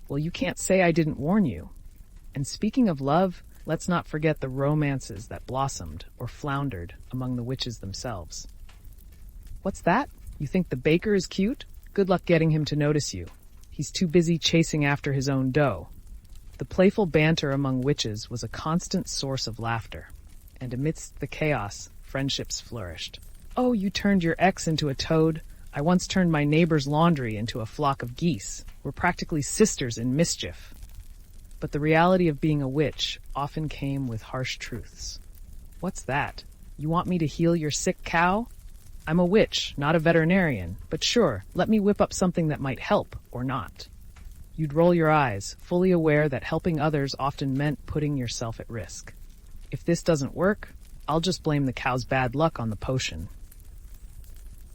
Well, you can't say I didn't warn you. And speaking of love, let's not forget the romances that blossomed or floundered among the witches themselves. What's that? You think the baker is cute? Good luck getting him to notice you. He's too busy chasing after his own dough. The playful banter among witches was a constant source of laughter, and amidst the chaos, friendships flourished. Oh, you turned your ex into a toad. I once turned my neighbor's laundry into a flock of geese. We're practically sisters in mischief. But the reality of being a witch often came with harsh truths. What's that? You want me to heal your sick cow? I'm a witch, not a veterinarian, but sure, let me whip up something that might help, or not. You'd roll your eyes, fully aware that helping others often meant putting yourself at risk. If this doesn't work, I'll just blame the cow's bad luck on the potion.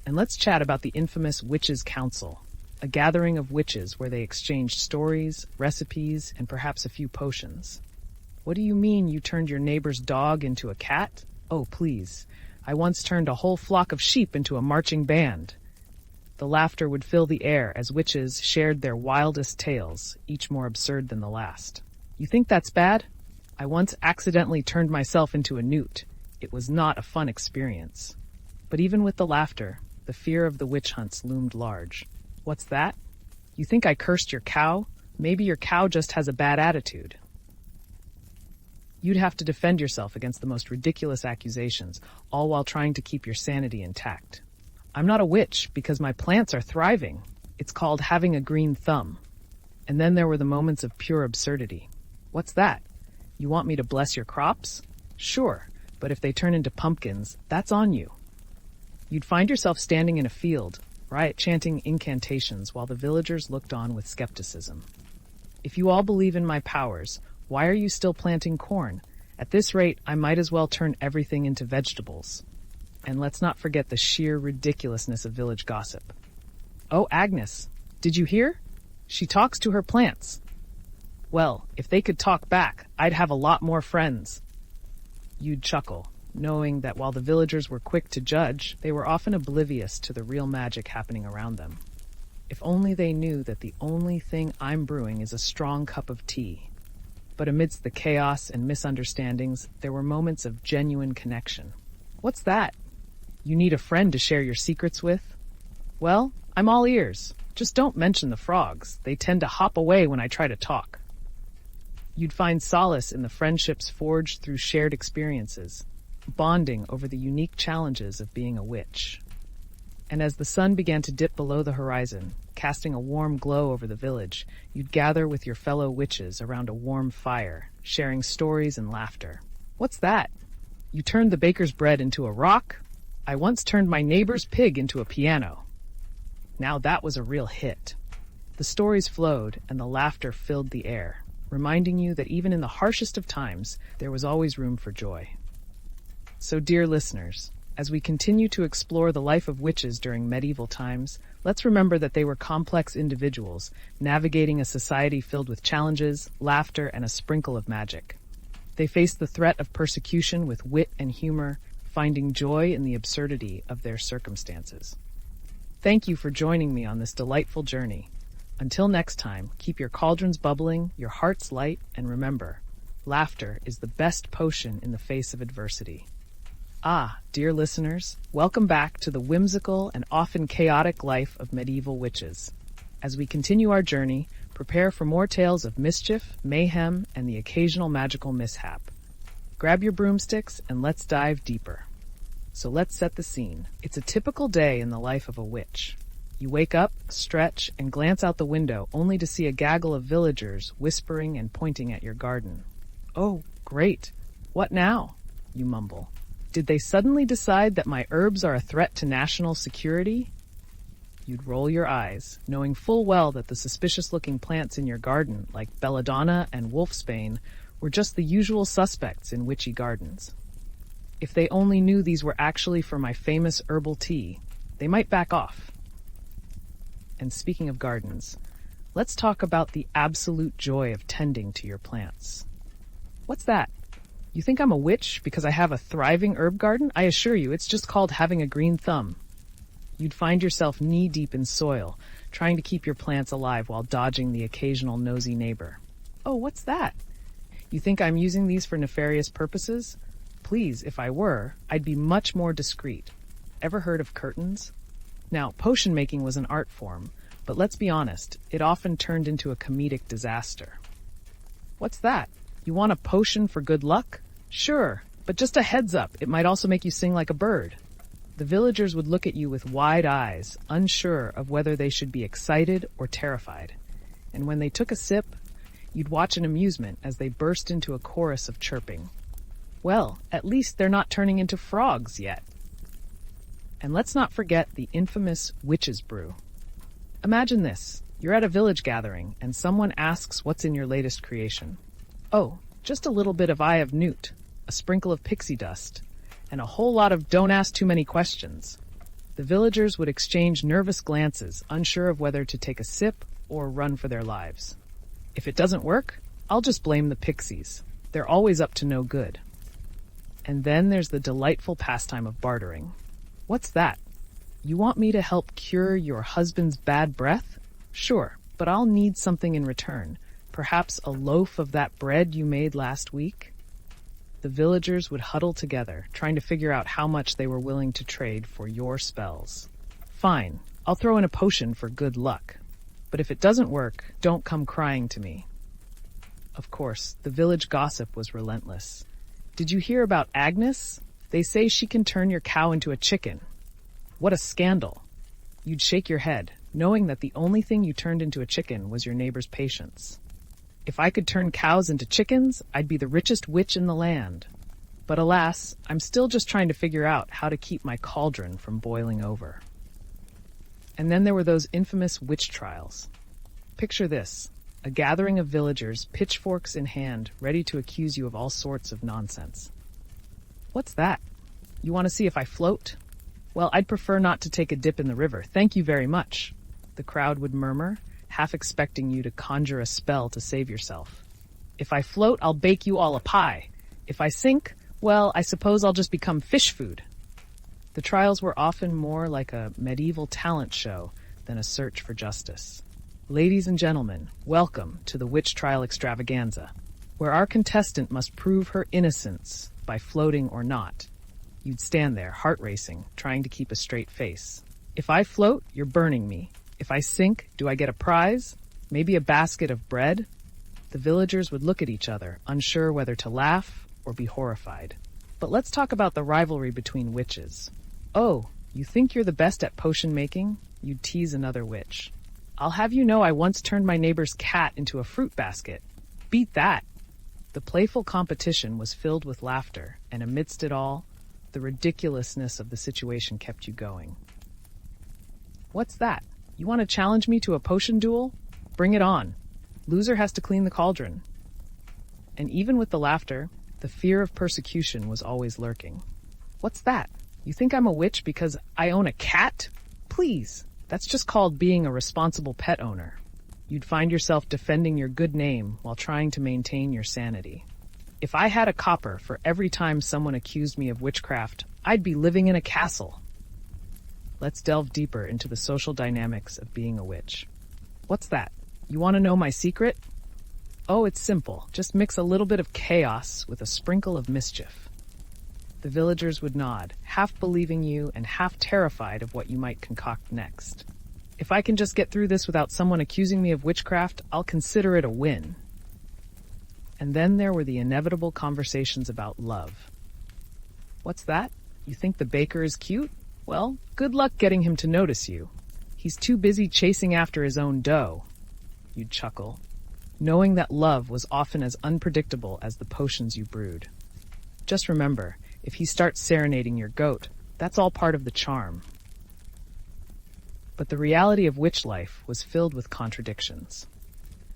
And let's chat about the infamous Witches' Council, a gathering of witches where they exchanged stories, recipes, and perhaps a few potions. What do you mean you turned your neighbor's dog into a cat? Oh, please. I once turned a whole flock of sheep into a marching band. The laughter would fill the air as witches shared their wildest tales, each more absurd than the last. You think that's bad? I once accidentally turned myself into a newt. It was not a fun experience. But even with the laughter, the fear of the witch hunts loomed large. What's that? You think I cursed your cow? Maybe your cow just has a bad attitude. You'd have to defend yourself against the most ridiculous accusations, all while trying to keep your sanity intact. I'm not a witch because my plants are thriving. It's called having a green thumb. And then there were the moments of pure absurdity. What's that? You want me to bless your crops? Sure, but if they turn into pumpkins, that's on you. You'd find yourself standing in a field, riot chanting incantations while the villagers looked on with skepticism. If you all believe in my powers, why are you still planting corn? At this rate, I might as well turn everything into vegetables. And let's not forget the sheer ridiculousness of village gossip. Oh, Agnes, did you hear? She talks to her plants. Well, if they could talk back, I'd have a lot more friends. You'd chuckle, knowing that while the villagers were quick to judge, they were often oblivious to the real magic happening around them. If only they knew that the only thing I'm brewing is a strong cup of tea. But amidst the chaos and misunderstandings, there were moments of genuine connection. What's that? You need a friend to share your secrets with? Well, I'm all ears. Just don't mention the frogs. They tend to hop away when I try to talk. You'd find solace in the friendships forged through shared experiences, bonding over the unique challenges of being a witch. And as the sun began to dip below the horizon, casting a warm glow over the village, you'd gather with your fellow witches around a warm fire, sharing stories and laughter. What's that? You turned the baker's bread into a rock? I once turned my neighbor's pig into a piano. Now that was a real hit. The stories flowed and the laughter filled the air, reminding you that even in the harshest of times, there was always room for joy. So, dear listeners, as we continue to explore the life of witches during medieval times, let's remember that they were complex individuals, navigating a society filled with challenges, laughter, and a sprinkle of magic. They faced the threat of persecution with wit and humor, finding joy in the absurdity of their circumstances. Thank you for joining me on this delightful journey. Until next time, keep your cauldrons bubbling, your hearts light, and remember, laughter is the best potion in the face of adversity. Ah, dear listeners, welcome back to the whimsical and often chaotic life of medieval witches. As we continue our journey, prepare for more tales of mischief, mayhem, and the occasional magical mishap. Grab your broomsticks and let's dive deeper. So let's set the scene. It's a typical day in the life of a witch. You wake up, stretch, and glance out the window only to see a gaggle of villagers whispering and pointing at your garden. Oh, great. What now? You mumble. Did they suddenly decide that my herbs are a threat to national security? You'd roll your eyes, knowing full well that the suspicious-looking plants in your garden, like belladonna and wolfsbane, were just the usual suspects in witchy gardens. If they only knew these were actually for my famous herbal tea, they might back off. And speaking of gardens, let's talk about the absolute joy of tending to your plants. What's that? You think I'm a witch because I have a thriving herb garden? I assure you, it's just called having a green thumb. You'd find yourself knee-deep in soil, trying to keep your plants alive while dodging the occasional nosy neighbor. Oh, what's that? You think I'm using these for nefarious purposes? Please, if I were, I'd be much more discreet. Ever heard of curtains? Now, potion making was an art form, but let's be honest, it often turned into a comedic disaster. What's that? You want a potion for good luck? Sure, but just a heads up, it might also make you sing like a bird. The villagers would look at you with wide eyes, unsure of whether they should be excited or terrified. And when they took a sip, you'd watch in amusement as they burst into a chorus of chirping. Well, at least they're not turning into frogs yet. And let's not forget the infamous witch's brew. Imagine this. You're at a village gathering, and someone asks what's in your latest creation. Oh, just a little bit of eye of newt, a sprinkle of pixie dust, and a whole lot of don't ask too many questions. The villagers would exchange nervous glances, unsure of whether to take a sip or run for their lives. If it doesn't work, I'll just blame the pixies. They're always up to no good. And then there's the delightful pastime of bartering. What's that? You want me to help cure your husband's bad breath? Sure, but I'll need something in return. Perhaps a loaf of that bread you made last week? The villagers would huddle together, trying to figure out how much they were willing to trade for your spells. Fine, I'll throw in a potion for good luck. But if it doesn't work, don't come crying to me. Of course, the village gossip was relentless. Did you hear about Agnes? They say she can turn your cow into a chicken. What a scandal. You'd shake your head, knowing that the only thing you turned into a chicken was your neighbor's patience. If I could turn cows into chickens, I'd be the richest witch in the land. But alas, I'm still just trying to figure out how to keep my cauldron from boiling over. And then there were those infamous witch trials. Picture this, a gathering of villagers, pitchforks in hand, ready to accuse you of all sorts of nonsense. What's that? You want to see if I float? Well, I'd prefer not to take a dip in the river. Thank you very much. The crowd would murmur, half expecting you to conjure a spell to save yourself. If I float, I'll bake you all a pie. If I sink, well, I suppose I'll just become fish food. The trials were often more like a medieval talent show than a search for justice. Ladies and gentlemen, welcome to the Witch Trial Extravaganza, where our contestant must prove her innocence by floating or not. You'd stand there, heart racing, trying to keep a straight face. If I float, you're burning me. If I sink, do I get a prize? Maybe a basket of bread? The villagers would look at each other, unsure whether to laugh or be horrified. But let's talk about the rivalry between witches. Oh, you think you're the best at potion making? You'd tease another witch. I'll have you know I once turned my neighbor's cat into a fruit basket. Beat that! The playful competition was filled with laughter, and amidst it all, the ridiculousness of the situation kept you going. What's that? You want to challenge me to a potion duel? Bring it on. Loser has to clean the cauldron. And even with the laughter, the fear of persecution was always lurking. What's that? You think I'm a witch because I own a cat? Please, that's just called being a responsible pet owner. You'd find yourself defending your good name while trying to maintain your sanity. If I had a copper for every time someone accused me of witchcraft, I'd be living in a castle. Let's delve deeper into the social dynamics of being a witch. What's that? You want to know my secret? Oh, it's simple. Just mix a little bit of chaos with a sprinkle of mischief. The villagers would nod, half believing you and half terrified of what you might concoct next. If I can just get through this without someone accusing me of witchcraft, I'll consider it a win. And then there were the inevitable conversations about love. What's that? You think the baker is cute? Well, good luck getting him to notice you. He's too busy chasing after his own dough. You'd chuckle, knowing that love was often as unpredictable as the potions you brewed. Just remember, if he starts serenading your goat, that's all part of the charm. But the reality of witch life was filled with contradictions.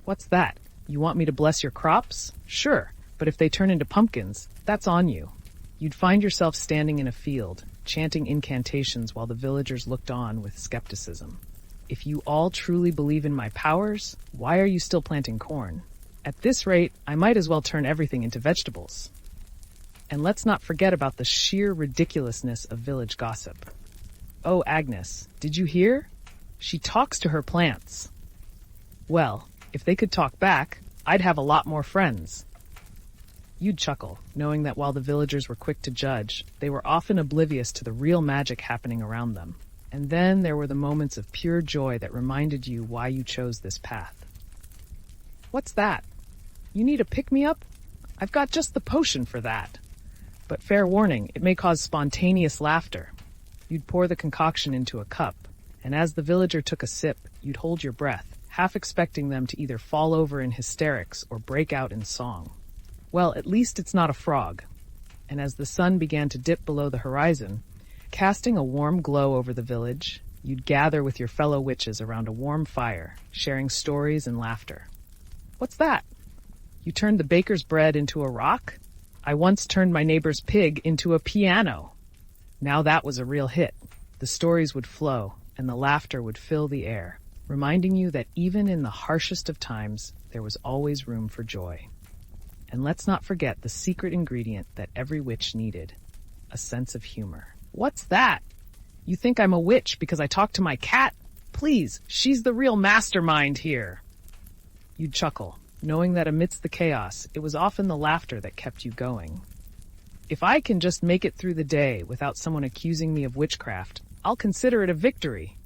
What's that? You want me to bless your crops? Sure, but if they turn into pumpkins, that's on you. You'd find yourself standing in a field, chanting incantations while the villagers looked on with skepticism. If you all truly believe in my powers, why are you still planting corn? At this rate, I might as well turn everything into vegetables. And let's not forget about the sheer ridiculousness of village gossip. Oh, Agnes, did you hear? She talks to her plants. Well, if they could talk back, I'd have a lot more friends. You'd chuckle, knowing that while the villagers were quick to judge, they were often oblivious to the real magic happening around them. And then there were the moments of pure joy that reminded you why you chose this path. What's that? You need a pick-me-up? I've got just the potion for that. But fair warning, it may cause spontaneous laughter. You'd pour the concoction into a cup, and as the villager took a sip, you'd hold your breath, half expecting them to either fall over in hysterics or break out in song. Well, at least it's not a frog. And as the sun began to dip below the horizon, casting a warm glow over the village, you'd gather with your fellow witches around a warm fire, sharing stories and laughter. What's that? You turned the baker's bread into a rock? I once turned my neighbor's pig into a piano. Now that was a real hit. The stories would flow, and the laughter would fill the air, reminding you that even in the harshest of times, there was always room for joy. And let's not forget the secret ingredient that every witch needed, a sense of humor. What's that? You think I'm a witch because I talk to my cat? Please, she's the real mastermind here. You'd chuckle, knowing that amidst the chaos, it was often the laughter that kept you going. If I can just make it through the day without someone accusing me of witchcraft, I'll consider it a victory.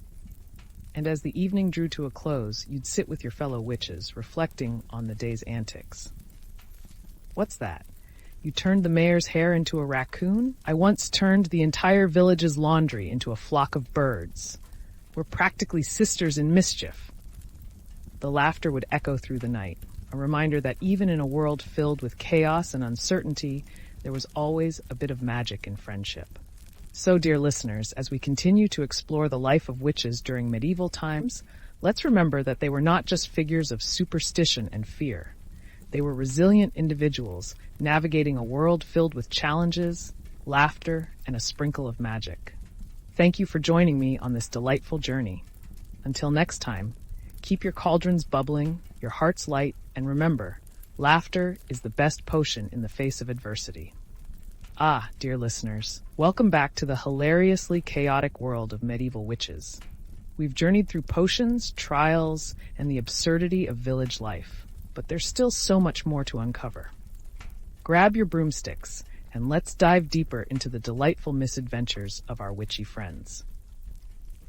And as the evening drew to a close, you'd sit with your fellow witches, reflecting on the day's antics. What's that? You turned the mayor's hair into a raccoon? I once turned the entire village's laundry into a flock of birds. We're practically sisters in mischief. The laughter would echo through the night, a reminder that even in a world filled with chaos and uncertainty, there was always a bit of magic in friendship. So, dear listeners, as we continue to explore the life of witches during medieval times, let's remember that they were not just figures of superstition and fear. They were resilient individuals navigating a world filled with challenges, laughter, and a sprinkle of magic. Thank you for joining me on this delightful journey. Until next time, keep your cauldrons bubbling, your hearts light, and remember, laughter is the best potion in the face of adversity. Ah, dear listeners, welcome back to the hilariously chaotic world of medieval witches. We've journeyed through potions, trials, and the absurdity of village life, but there's still so much more to uncover. Grab your broomsticks, and let's dive deeper into the delightful misadventures of our witchy friends.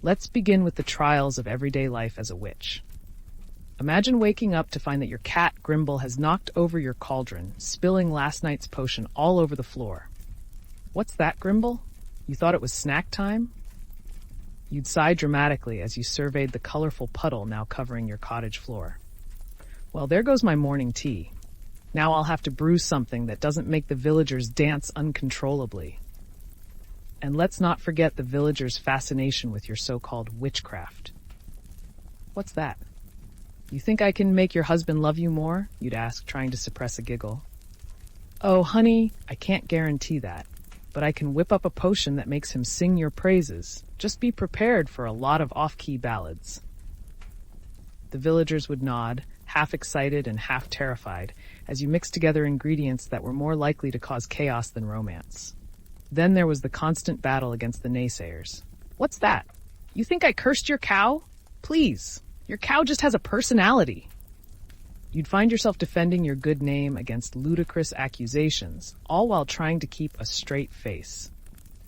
Let's begin with the trials of everyday life as a witch. Imagine waking up to find that your cat, Grimble, has knocked over your cauldron, spilling last night's potion all over the floor. What's that, Grimble? You thought it was snack time? You'd sigh dramatically as you surveyed the colorful puddle now covering your cottage floor. Well, there goes my morning tea. Now I'll have to brew something that doesn't make the villagers dance uncontrollably. And let's not forget the villagers' fascination with your so-called witchcraft. What's that? You think I can make your husband love you more? You'd ask, trying to suppress a giggle. Oh, honey, I can't guarantee that, but I can whip up a potion that makes him sing your praises. Just be prepared for a lot of off-key ballads. The villagers would nod, half excited and half terrified, as you mixed together ingredients that were more likely to cause chaos than romance. Then there was the constant battle against the naysayers. What's that? You think I cursed your cow? Please, your cow just has a personality. You'd find yourself defending your good name against ludicrous accusations, all while trying to keep a straight face.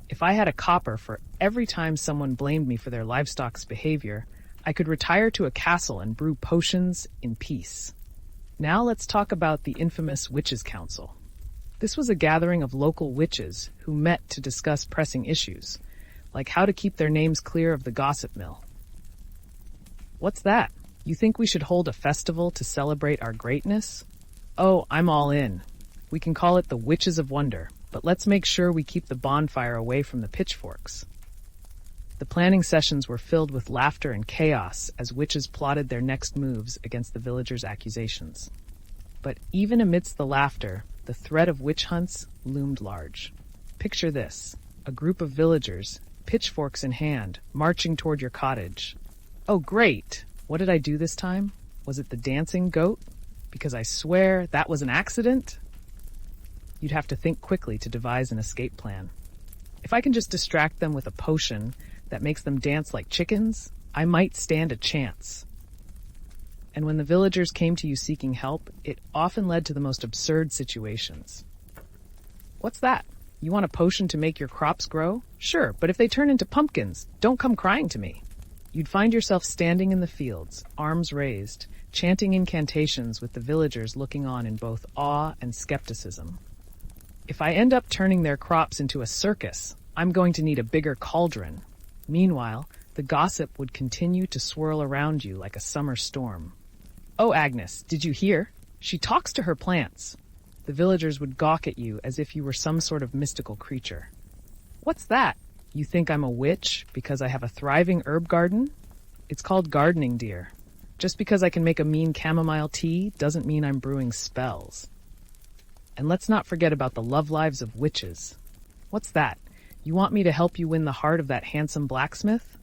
If I had a copper for every time someone blamed me for their livestock's behavior, I could retire to a castle and brew potions in peace. Now let's talk about the infamous Witches' Council. This was a gathering of local witches who met to discuss pressing issues, like how to keep their names clear of the gossip mill. What's that? You think we should hold a festival to celebrate our greatness? Oh, I'm all in. We can call it the Witches of Wonder, but let's make sure we keep the bonfire away from the pitchforks. The planning sessions were filled with laughter and chaos as witches plotted their next moves against the villagers' accusations. But even amidst the laughter, the threat of witch hunts loomed large. Picture this, a group of villagers, pitchforks in hand, marching toward your cottage. Oh, great! What did I do this time? Was it the dancing goat? Because I swear that was an accident? You'd have to think quickly to devise an escape plan. If I can just distract them with a potion that makes them dance like chickens, I might stand a chance. And when the villagers came to you seeking help, it often led to the most absurd situations. What's that? You want a potion to make your crops grow? Sure, but if they turn into pumpkins, don't come crying to me. You'd find yourself standing in the fields, arms raised, chanting incantations with the villagers looking on in both awe and skepticism. If I end up turning their crops into a circus, I'm going to need a bigger cauldron. Meanwhile, the gossip would continue to swirl around you like a summer storm. Oh, Agnes, did you hear? She talks to her plants. The villagers would gawk at you as if you were some sort of mystical creature. What's that? You think I'm a witch because I have a thriving herb garden? It's called gardening, dear. Just because I can make a mean chamomile tea doesn't mean I'm brewing spells. And let's not forget about the love lives of witches. What's that? You want me to help you win the heart of that handsome blacksmith?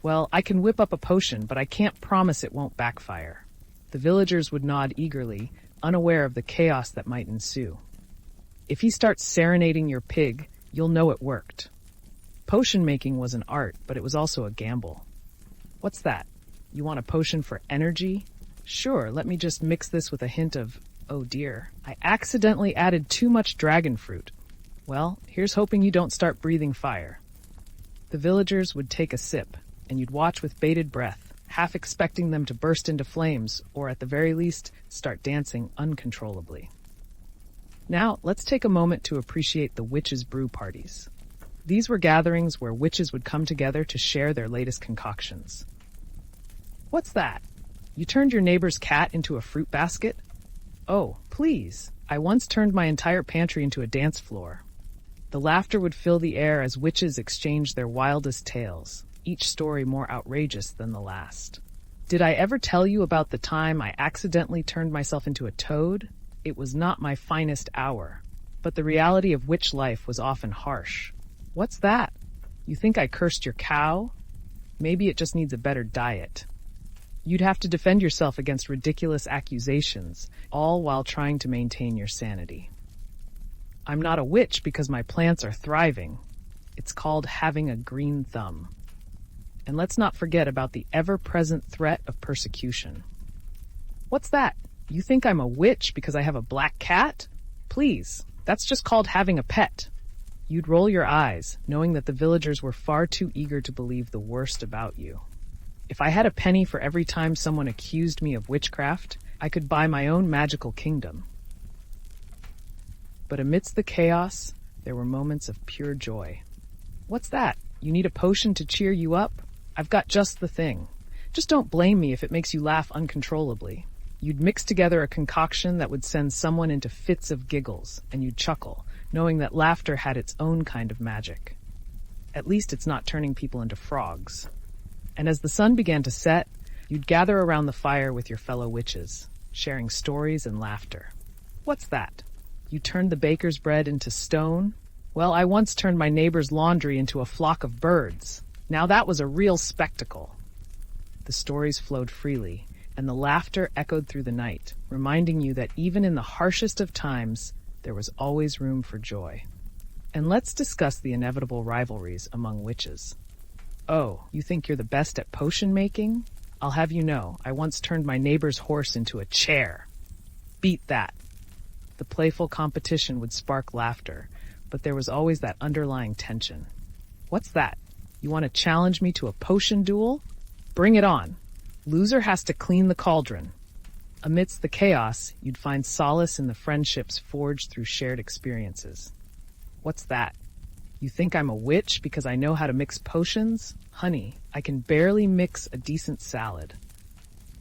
Well, I can whip up a potion, but I can't promise it won't backfire. The villagers would nod eagerly, unaware of the chaos that might ensue. If he starts serenading your pig, you'll know it worked. Potion making was an art, but it was also a gamble. What's that? You want a potion for energy? Sure, let me just mix this with a hint of, oh dear, I accidentally added too much dragon fruit. Well, here's hoping you don't start breathing fire. The villagers would take a sip, and you'd watch with bated breath, half expecting them to burst into flames, or at the very least, start dancing uncontrollably. Now, let's take a moment to appreciate the witches' brew parties. These were gatherings where witches would come together to share their latest concoctions. What's that? You turned your neighbor's cat into a fruit basket? Oh, please. I once turned my entire pantry into a dance floor. The laughter would fill the air as witches exchanged their wildest tales, each story more outrageous than the last. Did I ever tell you about the time I accidentally turned myself into a toad? It was not my finest hour, but the reality of witch life was often harsh. What's that? You think I cursed your cow? Maybe it just needs a better diet. You'd have to defend yourself against ridiculous accusations, all while trying to maintain your sanity. I'm not a witch because my plants are thriving. It's called having a green thumb. And let's not forget about the ever-present threat of persecution. What's that? You think I'm a witch because I have a black cat? Please, that's just called having a pet. You'd roll your eyes, knowing that the villagers were far too eager to believe the worst about you. If I had a penny for every time someone accused me of witchcraft, I could buy my own magical kingdom. But amidst the chaos, there were moments of pure joy. What's that? You need a potion to cheer you up? I've got just the thing. Just don't blame me if it makes you laugh uncontrollably. You'd mix together a concoction that would send someone into fits of giggles, and you'd chuckle, knowing that laughter had its own kind of magic. At least it's not turning people into frogs. And as the sun began to set, you'd gather around the fire with your fellow witches, sharing stories and laughter. What's that? You turned the baker's bread into stone? Well, I once turned my neighbor's laundry into a flock of birds. Now that was a real spectacle. The stories flowed freely, and the laughter echoed through the night, reminding you that even in the harshest of times, there was always room for joy. And let's discuss the inevitable rivalries among witches. Oh, you think you're the best at potion making? I'll have you know, I once turned my neighbor's horse into a chair. Beat that. The playful competition would spark laughter, but there was always that underlying tension. What's that? You want to challenge me to a potion duel? Bring it on. Loser has to clean the cauldron. Amidst the chaos, you'd find solace in the friendships forged through shared experiences. What's that? You think I'm a witch because I know how to mix potions? Honey, I can barely mix a decent salad.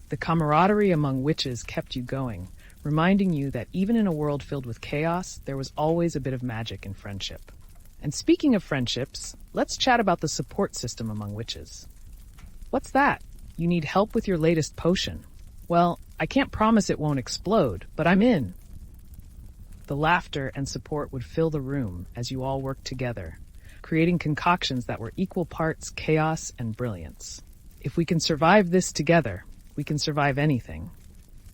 The camaraderie among witches kept you going, reminding you that even in a world filled with chaos, there was always a bit of magic in friendship. And speaking of friendships, let's chat about the support system among witches. What's that? You need help with your latest potion. Well, I can't promise it won't explode, but I'm in. The laughter and support would fill the room as you all worked together, creating concoctions that were equal parts chaos and brilliance. If we can survive this together, we can survive anything.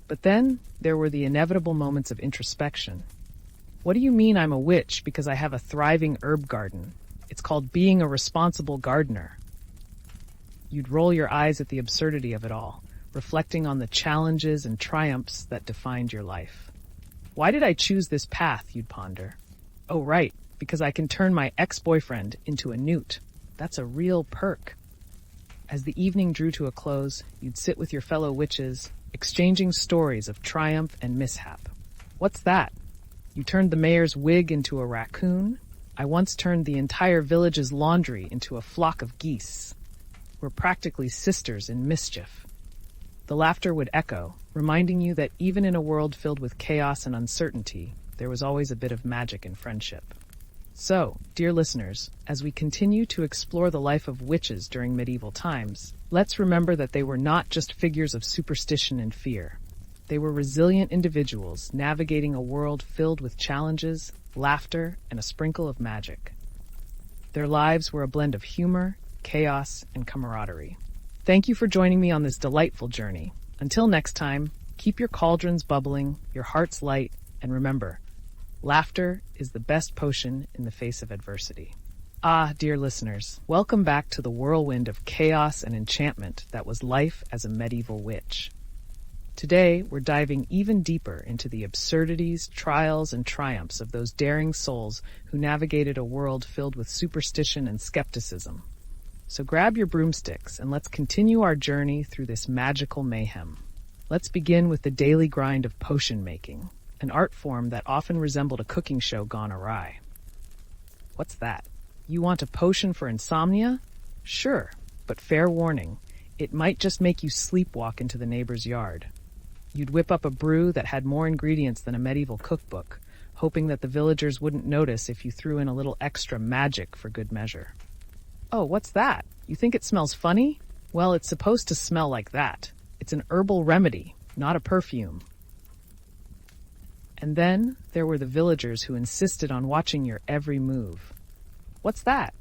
But then there were the inevitable moments of introspection. What do you mean I'm a witch because I have a thriving herb garden? It's called being a responsible gardener. You'd roll your eyes at the absurdity of it all, reflecting on the challenges and triumphs that defined your life. Why did I choose this path, you'd ponder? Oh, right, because I can turn my ex-boyfriend into a newt. That's a real perk. As the evening drew to a close, you'd sit with your fellow witches, exchanging stories of triumph and mishap. What's that? You turned the mayor's wig into a raccoon? I once turned the entire village's laundry into a flock of geese. We're practically sisters in mischief. The laughter would echo, reminding you that even in a world filled with chaos and uncertainty, there was always a bit of magic in friendship. So, dear listeners, as we continue to explore the life of witches during medieval times, let's remember that they were not just figures of superstition and fear. They were resilient individuals navigating a world filled with challenges, laughter, and a sprinkle of magic. Their lives were a blend of humor, chaos, and camaraderie. Thank you for joining me on this delightful journey. Until next time, keep your cauldrons bubbling, your hearts light, and remember, laughter is the best potion in the face of adversity. Ah, dear listeners, welcome back to the whirlwind of chaos and enchantment that was life as a medieval witch. Today, we're diving even deeper into the absurdities, trials, and triumphs of those daring souls who navigated a world filled with superstition and skepticism. So grab your broomsticks and let's continue our journey through this magical mayhem. Let's begin with the daily grind of potion making, an art form that often resembled a cooking show gone awry. What's that? You want a potion for insomnia? Sure, but fair warning, it might just make you sleepwalk into the neighbor's yard. You'd whip up a brew that had more ingredients than a medieval cookbook, hoping that the villagers wouldn't notice if you threw in a little extra magic for good measure. Oh, what's that? You think it smells funny? Well, it's supposed to smell like that. It's an herbal remedy, not a perfume. And then there were the villagers who insisted on watching your every move. What's that?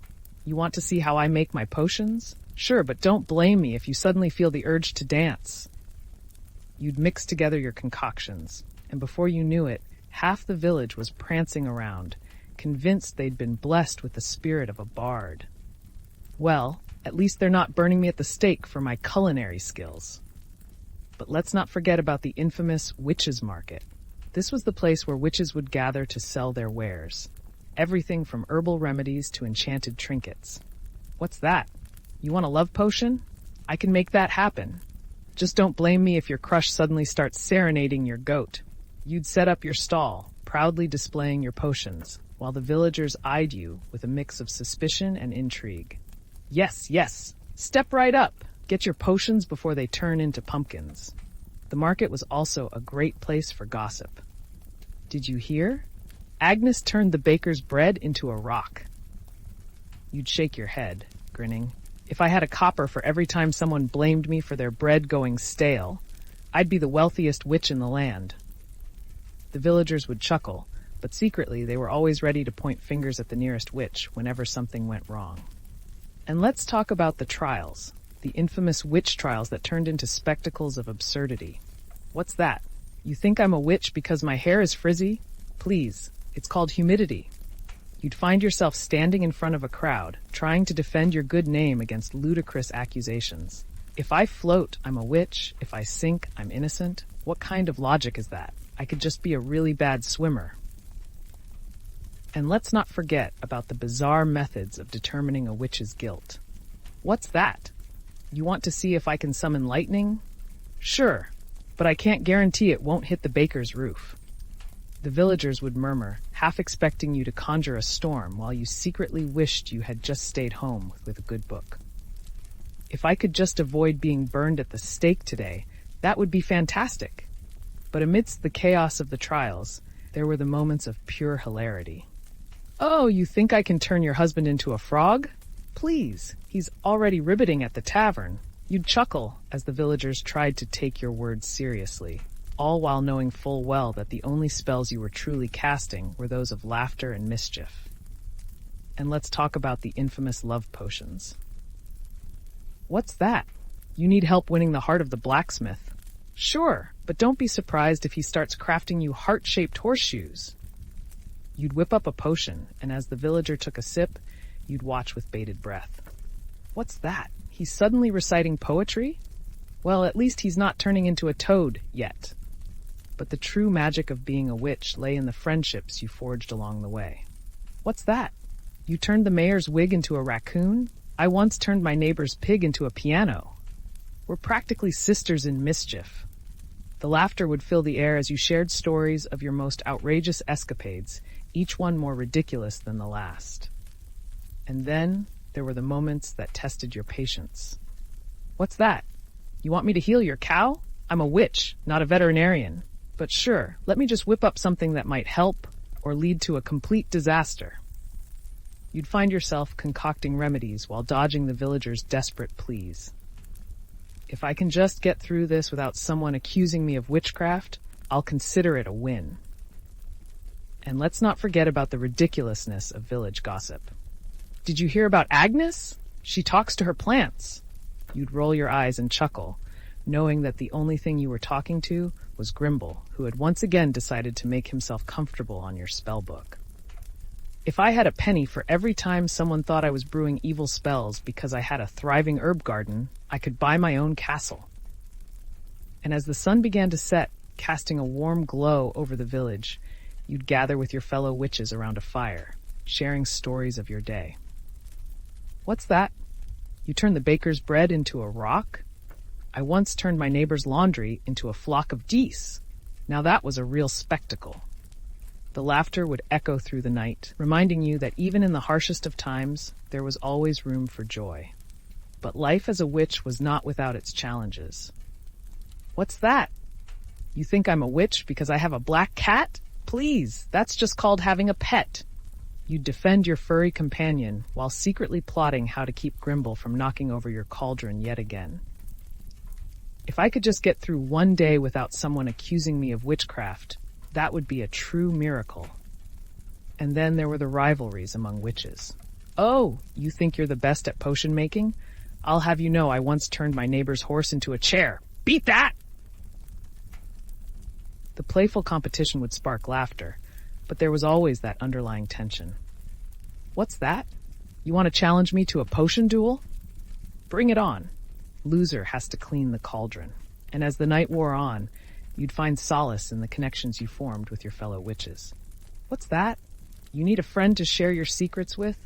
You want to see how I make my potions? Sure, but don't blame me if you suddenly feel the urge to dance. You'd mix together your concoctions, and before you knew it, half the village was prancing around, convinced they'd been blessed with the spirit of a bard. Well, at least they're not burning me at the stake for my culinary skills. But let's not forget about the infamous witches' market. This was the place where witches would gather to sell their wares. Everything from herbal remedies to enchanted trinkets. What's that? You want a love potion? I can make that happen. Just don't blame me if your crush suddenly starts serenading your goat. You'd set up your stall, proudly displaying your potions, while the villagers eyed you with a mix of suspicion and intrigue. Yes, yes, step right up. Get your potions before they turn into pumpkins. The market was also a great place for gossip. Did you hear? Agnes turned the baker's bread into a rock. You'd shake your head, grinning. If I had a copper for every time someone blamed me for their bread going stale, I'd be the wealthiest witch in the land. The villagers would chuckle, but secretly they were always ready to point fingers at the nearest witch whenever something went wrong. And let's talk about the trials, the infamous witch trials that turned into spectacles of absurdity. What's that? You think I'm a witch because my hair is frizzy? Please, it's called humidity. You'd find yourself standing in front of a crowd, trying to defend your good name against ludicrous accusations. If I float, I'm a witch. If I sink, I'm innocent. What kind of logic is that? I could just be a really bad swimmer. And let's not forget about the bizarre methods of determining a witch's guilt. What's that? You want to see if I can summon lightning? Sure, but I can't guarantee it won't hit the baker's roof. The villagers would murmur, half expecting you to conjure a storm while you secretly wished you had just stayed home with a good book. If I could just avoid being burned at the stake today, that would be fantastic. But amidst the chaos of the trials, there were the moments of pure hilarity. Oh, you think I can turn your husband into a frog? Please, he's already ribbiting at the tavern. You'd chuckle as the villagers tried to take your words seriously, all while knowing full well that the only spells you were truly casting were those of laughter and mischief. And let's talk about the infamous love potions. What's that? You need help winning the heart of the blacksmith? Sure, but don't be surprised if he starts crafting you heart-shaped horseshoes. You'd whip up a potion, and as the villager took a sip, you'd watch with bated breath. What's that? He's suddenly reciting poetry? Well, at least he's not turning into a toad yet. But the true magic of being a witch lay in the friendships you forged along the way. What's that? You turned the mayor's wig into a raccoon? I once turned my neighbor's pig into a piano. We're practically sisters in mischief. The laughter would fill the air as you shared stories of your most outrageous escapades, each one more ridiculous than the last. And then there were the moments that tested your patience. What's that? You want me to heal your cow? I'm a witch, not a veterinarian. But sure, let me just whip up something that might help or lead to a complete disaster. You'd find yourself concocting remedies while dodging the villagers' desperate pleas. If I can just get through this without someone accusing me of witchcraft, I'll consider it a win. And let's not forget about the ridiculousness of village gossip. Did you hear about Agnes? She talks to her plants. You'd roll your eyes and chuckle, knowing that the only thing you were talking to was Grimble, who had once again decided to make himself comfortable on your spell book. If I had a penny for every time someone thought I was brewing evil spells because I had a thriving herb garden, I could buy my own castle. And as the sun began to set, casting a warm glow over the village, you'd gather with your fellow witches around a fire, sharing stories of your day. What's that? You turned the baker's bread into a rock? I once turned my neighbor's laundry into a flock of geese. Now that was a real spectacle. The laughter would echo through the night, reminding you that even in the harshest of times, there was always room for joy. But life as a witch was not without its challenges. What's that? You think I'm a witch because I have a black cat? Please, that's just called having a pet. You'd defend your furry companion while secretly plotting how to keep Grimble from knocking over your cauldron yet again. If I could just get through one day without someone accusing me of witchcraft, that would be a true miracle. And then there were the rivalries among witches. Oh, you think you're the best at potion making? I'll have you know I once turned my neighbor's horse into a chair. Beat that! The playful competition would spark laughter, but there was always that underlying tension. What's that? You want to challenge me to a potion duel? Bring it on. Loser has to clean the cauldron. And as the night wore on, you'd find solace in the connections you formed with your fellow witches. What's that? You need a friend to share your secrets with?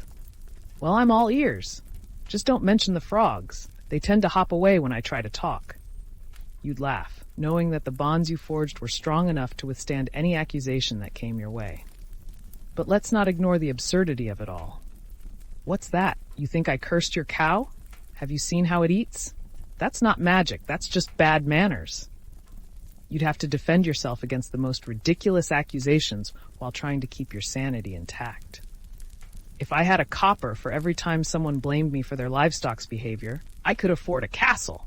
Well, I'm all ears. Just don't mention the frogs. They tend to hop away when I try to talk. You'd laugh, knowing that the bonds you forged were strong enough to withstand any accusation that came your way. But let's not ignore the absurdity of it all. What's that? You think I cursed your cow? Have you seen how it eats? That's not magic, that's just bad manners. You'd have to defend yourself against the most ridiculous accusations while trying to keep your sanity intact. If I had a copper for every time someone blamed me for their livestock's behavior, I could afford a castle.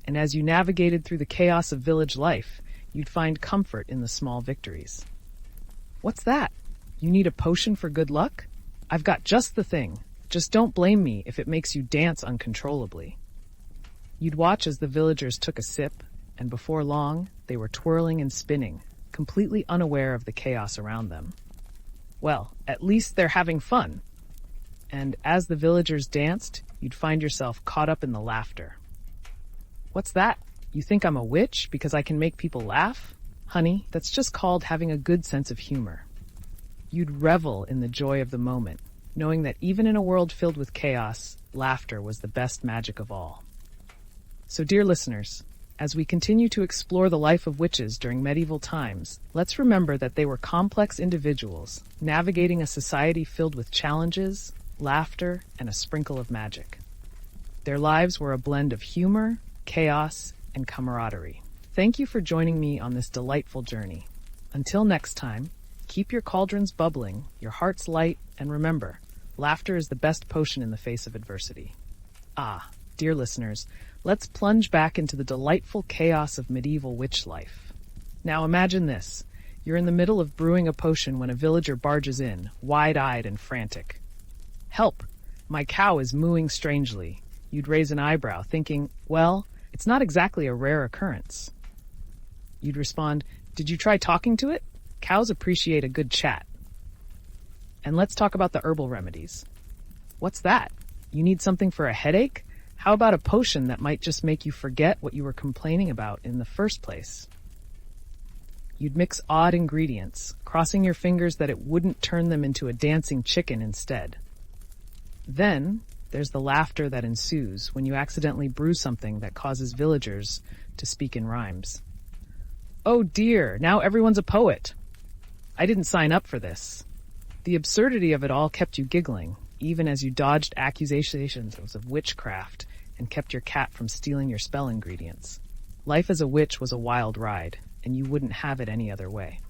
And as you navigated through the chaos of village life, you'd find comfort in the small victories. What's that? You need a potion for good luck? I've got just the thing. Just don't blame me if it makes you dance uncontrollably. You'd watch as the villagers took a sip, and before long, they were twirling and spinning, completely unaware of the chaos around them. Well, at least they're having fun. And as the villagers danced, you'd find yourself caught up in the laughter. What's that? You think I'm a witch because I can make people laugh? Honey, that's just called having a good sense of humor. You'd revel in the joy of the moment, knowing that even in a world filled with chaos, laughter was the best magic of all. So, dear listeners, as we continue to explore the life of witches during medieval times, let's remember that they were complex individuals, navigating a society filled with challenges, laughter, and a sprinkle of magic. Their lives were a blend of humor, chaos, and camaraderie. Thank you for joining me on this delightful journey. Until next time, keep your cauldrons bubbling, your hearts light, and remember, laughter is the best potion in the face of adversity. Ah, dear listeners, let's plunge back into the delightful chaos of medieval witch life. Now imagine this. You're in the middle of brewing a potion when a villager barges in, wide-eyed and frantic. Help! My cow is mooing strangely. You'd raise an eyebrow, thinking, well, it's not exactly a rare occurrence. You'd respond, did you try talking to it? Cows appreciate a good chat. And let's talk about the herbal remedies. What's that? You need something for a headache? How about a potion that might just make you forget what you were complaining about in the first place? You'd mix odd ingredients, crossing your fingers that it wouldn't turn them into a dancing chicken instead. Then, there's the laughter that ensues when you accidentally brew something that causes villagers to speak in rhymes. Oh dear, now everyone's a poet. I didn't sign up for this. The absurdity of it all kept you giggling, even as you dodged accusations of witchcraft and kept your cat from stealing your spell ingredients. Life as a witch was a wild ride, and you wouldn't have it any other way.